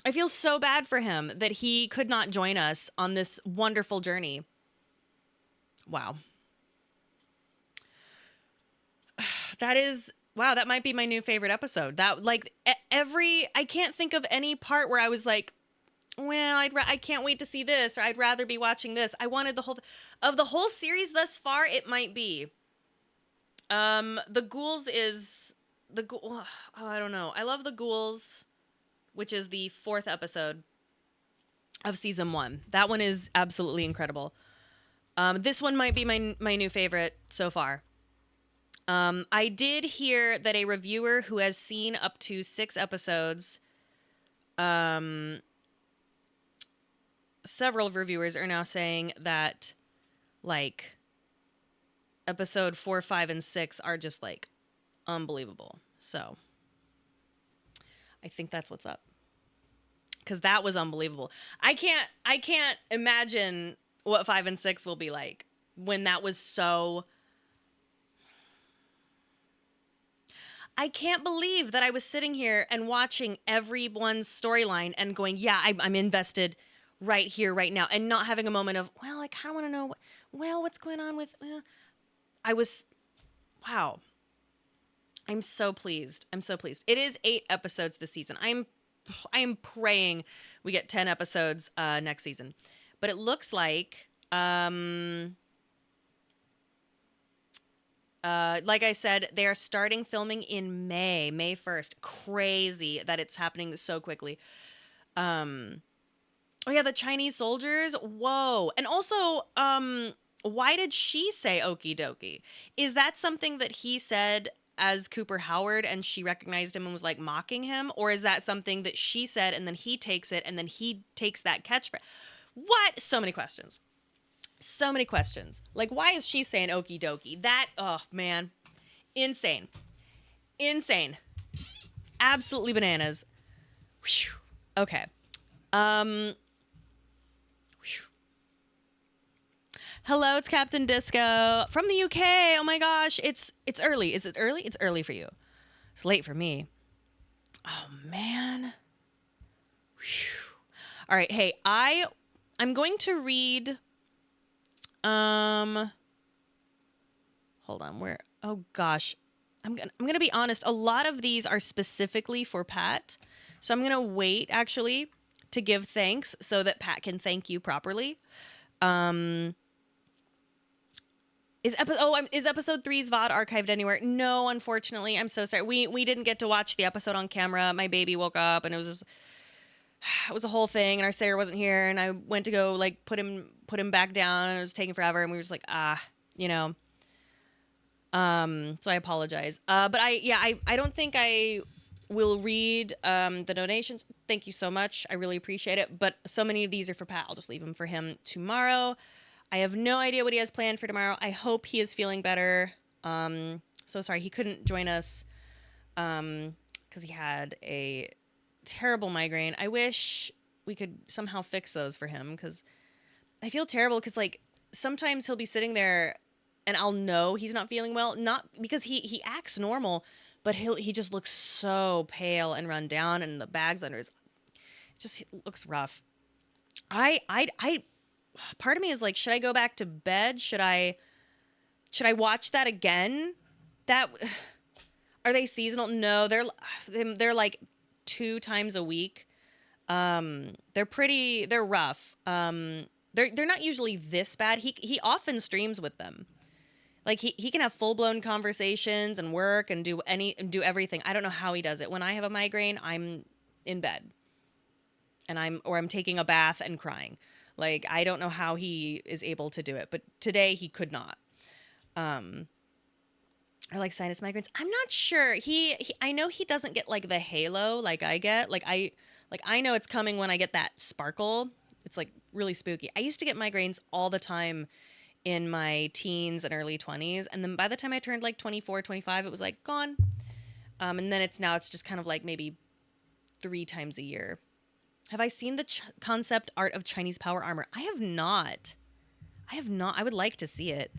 I feel so bad for him that he could not join us on this wonderful journey. Wow. That might be my new favorite episode. That like I can't think of any part where I was like, well, I can't wait to see this, or I'd rather be watching this. I wanted of the whole series thus far, it might be. The Ghouls is oh, I don't know. I love the Ghouls, which is the 4th episode of season 1. That one is absolutely incredible. This one might be my new favorite so far. I did hear that a reviewer who has seen up to 6 episodes, several reviewers are now saying that, like, episode 4, 5, and 6 are just, like, unbelievable. So, I think that's what's up. Because that was unbelievable. I can't imagine what 5 and 6 will be like when that was so... I can't believe that I was sitting here and watching everyone's storyline and going, yeah, I'm invested right here, right now, and not having a moment of, well, I kind of want to know, what's going on with, wow. I'm so pleased. I'm so pleased. It is 8 episodes this season. I am praying we get 10 episodes next season. But it looks like, like I said, they are starting filming in May 1st. Crazy that it's happening so quickly. Oh yeah, the Chinese soldiers. Whoa. And also, why did she say okie dokie? Is that something that he said as Cooper Howard and she recognized him and was like mocking him? Or is that something that she said and then he takes it and then he takes that catchphrase? What? So many questions. So many questions. Like, why is she saying okie dokie? That, oh man. Insane. Insane. Absolutely bananas. Whew. Okay. Um, Hello, it's Captain Disco from the UK. Oh my gosh, it's early. Is it early? It's early for you. It's late for me. Oh man. Whew. All right, hey, I'm going to read um hold on, where oh gosh. I'm gonna be honest, a lot of these are specifically for Pat. So I'm gonna wait actually to give thanks so that Pat can thank you properly. Um is episode three's VOD archived anywhere? No, unfortunately. I'm so sorry. We didn't get to watch the episode on camera. My baby woke up and it was a whole thing, and our sitter wasn't here, and I went to go like put him back down, and it was taking forever, and we were just like, you know. So I apologize. But I don't think I will read the donations. Thank you so much. I really appreciate it. But so many of these are for Pat. I'll just leave them for him tomorrow. I have no idea what he has planned for tomorrow. I hope he is feeling better. So sorry he couldn't join us because he had a terrible migraine. I wish we could somehow fix those for him because I feel terrible because like sometimes he'll be sitting there and I'll know he's not feeling well, not because he acts normal, but he just looks so pale and run down, and the bags under his just looks rough. I part of me is like, should I go back to bed? Should I watch that again? That are they seasonal? No, they're like 2 times a week. They're rough. They're not usually this bad. He often streams with them. Like he can have full blown conversations and work and do everything. I don't know how he does it. When I have a migraine, I'm in bed and I'm taking a bath and crying. Like I don't know how he is able to do it, but today he could not. Or like sinus migraines. I'm not sure. I know he doesn't get like the halo like I get. I know it's coming when I get that sparkle. It's like really spooky. I used to get migraines all the time in my teens and early 20s, and then by the time I turned like 24, 25, it was like gone. And then it's just kind of like maybe 3 times a year. Have I seen the concept art of Chinese power armor? I have not. I would like to see it.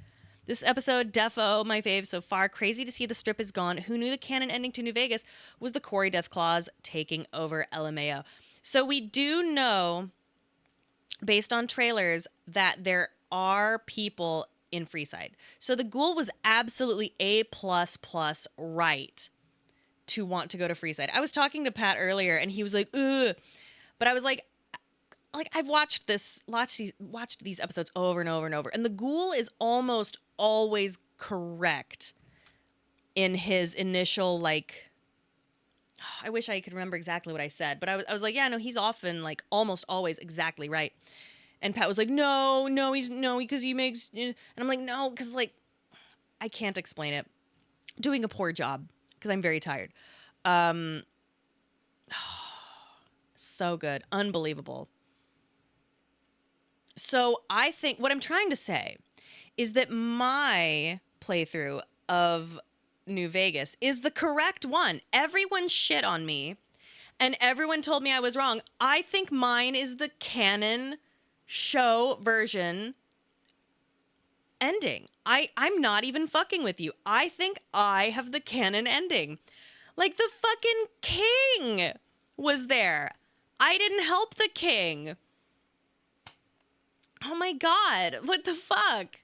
This episode, defo, my fave so far. Crazy to see the strip is gone. Who knew the canon ending to New Vegas was the Corey Deathclaws taking over LMAO? So we do know, based on trailers, that there are people in Freeside. So the Ghoul was absolutely A++ right to want to go to Freeside. I was talking to Pat earlier, and he was like, ugh. But I was like I've watched these episodes over and over and over, and the Ghoul is almost always correct in his initial like. I wish I could remember exactly what I said, but I was like, yeah, no, he's often like almost always exactly right. And Pat was like, no, because he makes, and I'm like, no, because like I can't explain it. Doing a poor job because I'm very tired. So good, unbelievable. So I think what I'm trying to say is that my playthrough of New Vegas is the correct one. Everyone shit on me and everyone told me I was wrong. I think mine is the canon show version ending. I'm not even fucking with you. I think I have the canon ending. Like the fucking king was there. I didn't help the king. Oh my God, what the fuck?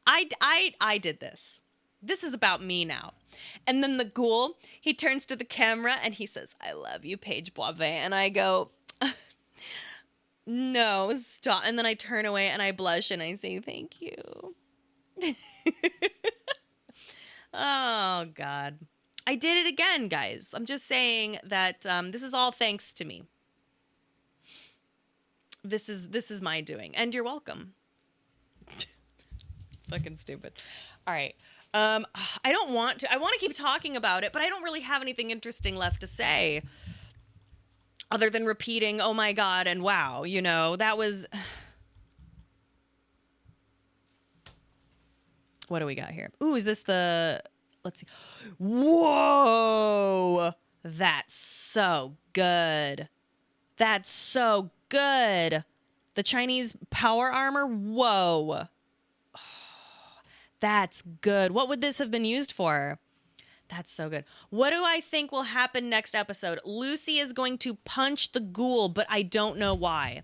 I did this. This is about me now. And then the Ghoul, he turns to the camera and he says, I love you, Paige Boivin. And I go, no, stop. And then I turn away and I blush and I say, thank you. Oh, God. I did it again, guys. I'm just saying that this is all thanks to me. This is my doing. And you're welcome. Fucking stupid. All right. I don't want to. I want to keep talking about it, but I don't really have anything interesting left to say other than repeating, oh my God, and wow. You know, that was... What do we got here? Ooh, is this the... Let's see. Whoa! That's so good. That's so good. The Chinese power armor. Whoa. That's good. What would this have been used for? That's so good. What do I think will happen next episode? Lucy is going to punch the ghoul, but I don't know why.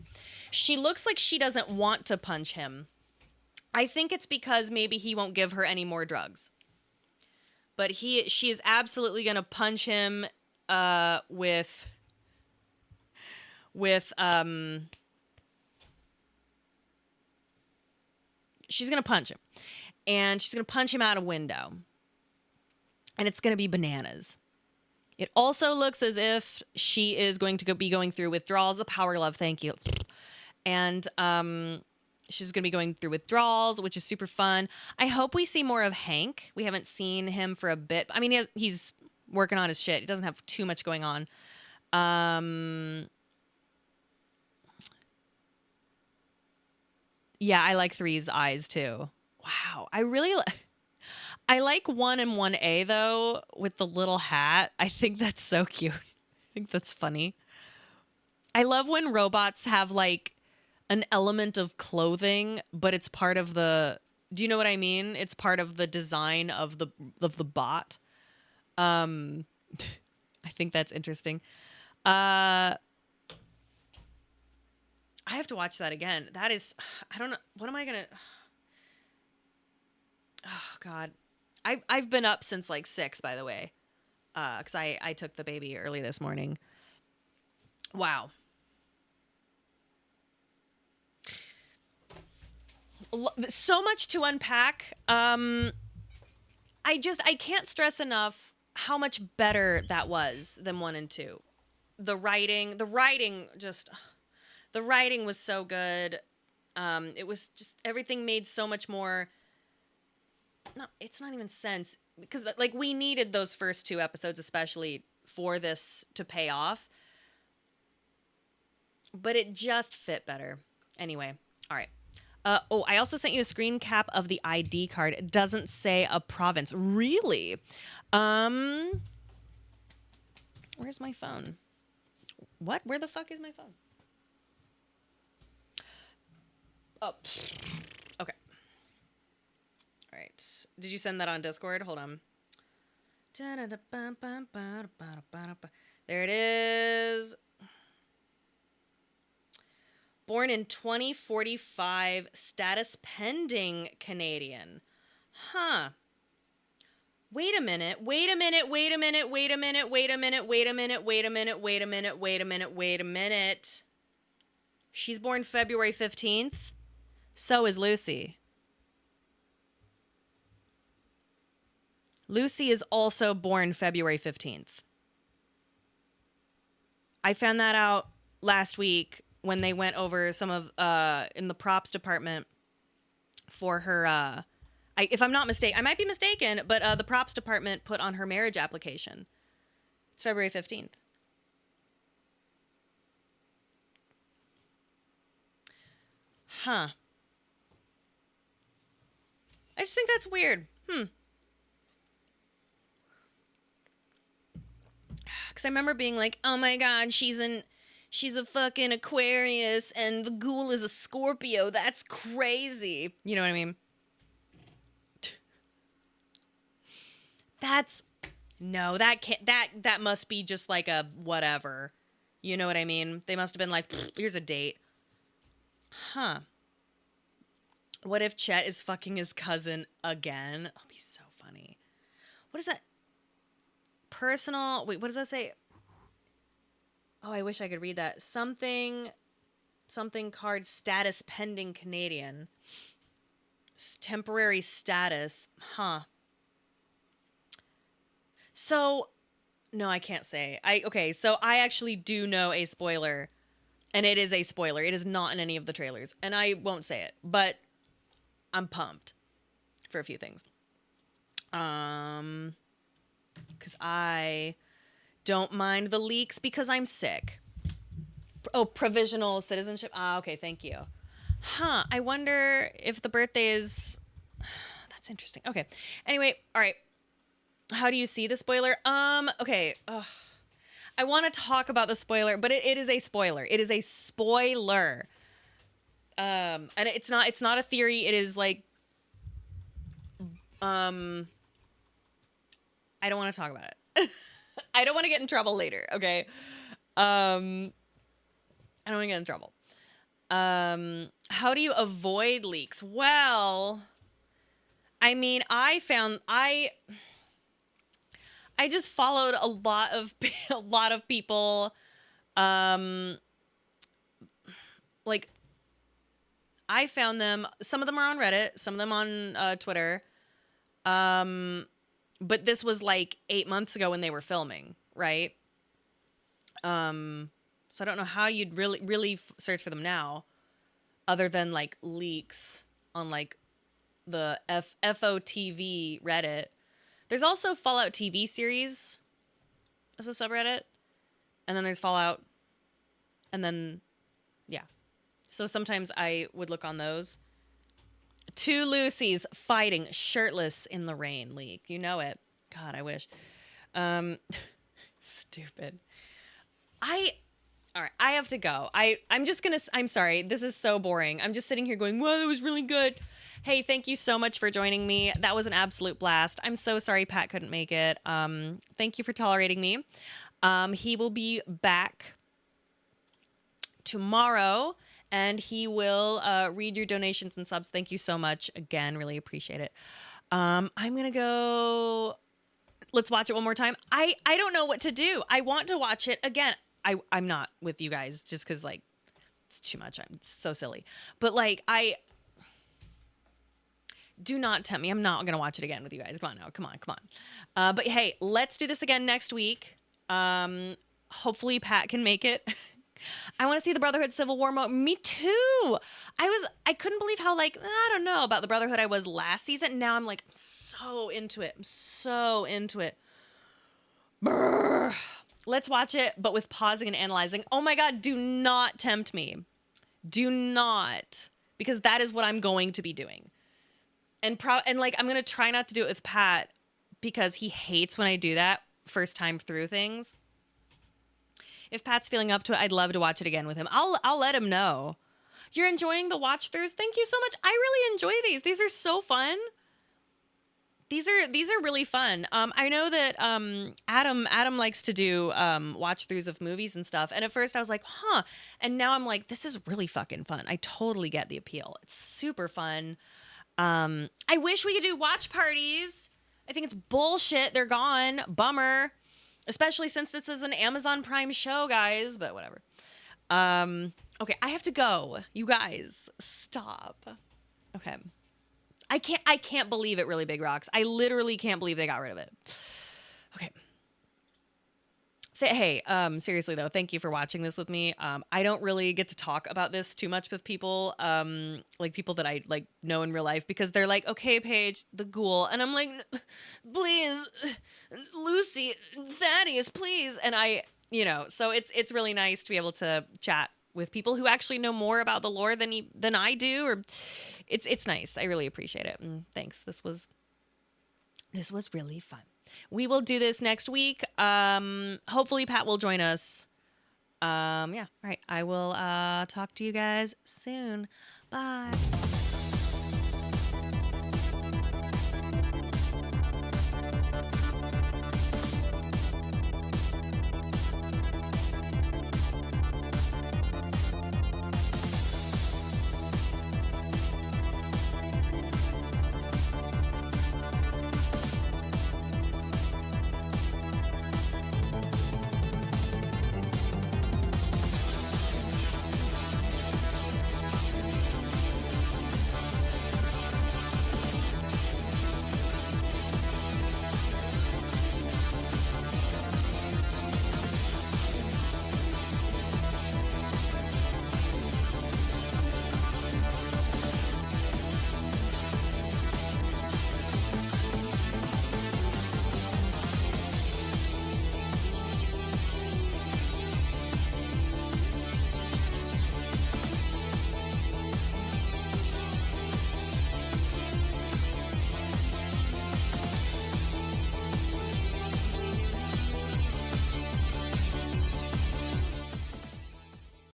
She looks like she doesn't want to punch him. I think it's because maybe he won't give her any more drugs. But she is absolutely going to punch him with she's going to punch him. And she's going to punch him out a window. And it's going to be bananas. It also looks as if she is going to be going through withdrawals. The power glove, thank you. And she's going to be going through withdrawals, which is super fun. I hope we see more of Hank. We haven't seen him for a bit. I mean, he's working on his shit. He doesn't have too much going on. Yeah, I like 3's eyes too. Wow, I like 1 and 1A though with the little hat. I think that's so cute. I think that's funny. I love when robots have like an element of clothing, but it's part of the. Do you know what I mean? It's part of the design of the bot. I think that's interesting. I have to watch that again. That is, I don't know. What am I gonna? Oh God, I've been up since like 6, by the way, because I took the baby early this morning. Wow. So much to unpack. I can't stress enough how much better that was than 1 and 2. The writing was so good. It was just everything made so much more. No, it's not even sense because like we needed those first 2 episodes especially for this to pay off. But it just fit better. Anyway, all right. I also sent you a screen cap of the ID card. It doesn't say a province. Really? Where's my phone? What? Where the fuck is my phone? Oh. Okay. All right. Did you send that on Discord? Hold on. There it is. Born in 2045, status pending Canadian. Huh. Wait a minute. She's born February 15th. So is Lucy. Lucy is also born February 15th. I found that out last week when they went over some of in the props department for her if I'm not mistaken, I might be mistaken, but the props department put on her marriage application. It's February 15th. Huh. I just think that's weird. Because I remember being like, oh my God, she's a fucking Aquarius and the ghoul is a Scorpio. That's crazy. You know what I mean? That must be just like a whatever. You know what I mean? They must have been like, here's a date. Huh. What if Chet is fucking his cousin again? That'll be so funny. What is that? Personal. Wait, what does that say? Oh, I wish I could read that. Something card status pending Canadian. Temporary status. Huh. So, no, I can't say. Okay, so I actually do know a spoiler. And it is a spoiler. It is not in any of the trailers. And I won't say it, but I'm pumped for a few things. Because I don't mind the leaks because I'm sick. Oh, provisional citizenship. Ah, okay, thank you. Huh, I wonder if the birthday is... That's interesting. Okay. Anyway, all right. How do you see the spoiler? Okay. Ugh. I want to talk about the spoiler, but it is a spoiler. It is a spoiler. And it's not a theory. It is like, um, I don't want to talk about it. I don't want to get in trouble later. Okay. I don't want to get in trouble. How do you avoid leaks? Well, I mean, I just followed a lot of a lot of people. Um, like I found them. Some of them are on Reddit. Some of them on Twitter. But this was like 8 months ago when they were filming, right? So I don't know how you'd really search for them now, other than like leaks on like the FOTV Reddit. There's also Fallout TV series as a subreddit, and then there's Fallout, and then yeah. So sometimes I would look on those. Two Lucys fighting shirtless in the rain leak. You know it. God, I wish. Stupid. All right, I have to go. I'm sorry. This is so boring. I'm just sitting here going, "Well, that was really good." Hey, thank you so much for joining me. That was an absolute blast. I'm so sorry Pat couldn't make it. Thank you for tolerating me. He will be back tomorrow, and he will read your donations and subs. Thank you so much. Again, really appreciate it. I'm going to go. Let's watch it one more time. I don't know what to do. I want to watch it again. I'm not with you guys just because, like, it's too much. I'm so silly. But, like, do not tempt me. I'm not going to watch it again with you guys. Come on now. Come on. But, hey, let's do this again next week. Hopefully Pat can make it. I want to see the Brotherhood Civil War mode. Me too. I couldn't believe how, like, I don't know about the Brotherhood I was last season. Now I'm like, I'm so into it. I'm so into it. Brr. Let's watch it, but with pausing and analyzing. Oh my God, do not tempt me. Do not, because that is what I'm going to be doing. And like, I'm going to try not to do it with Pat because he hates when I do that first time through things. If Pat's feeling up to it, I'd love to watch it again with him. I'll let him know. You're enjoying the watch throughs? Thank you so much. I really enjoy these. These are so fun. These are really fun. I know that Adam likes to do watch throughs of movies and stuff. And at first I was like, huh. And now I'm like, this is really fucking fun. I totally get the appeal. It's super fun. I wish we could do watch parties. I think it's bullshit. They're gone. Bummer. Especially since this is an Amazon Prime show, guys. But whatever. Okay, I have to go. You guys, stop. Okay. I can't believe it, Really Big Rocks. I literally can't believe they got rid of it. Okay. Hey, seriously though, thank you for watching this with me. I don't really get to talk about this too much with people, like people that I like know in real life, because they're like, okay, Paige, the ghoul. And I'm like, please, Lucy, Thaddeus, please. And so it's really nice to be able to chat with people who actually know more about the lore than I do, or it's nice. I really appreciate it. And thanks. This was really fun. We will do this next week. Hopefully Pat will join us. Yeah. All right. I will talk to you guys soon. Bye.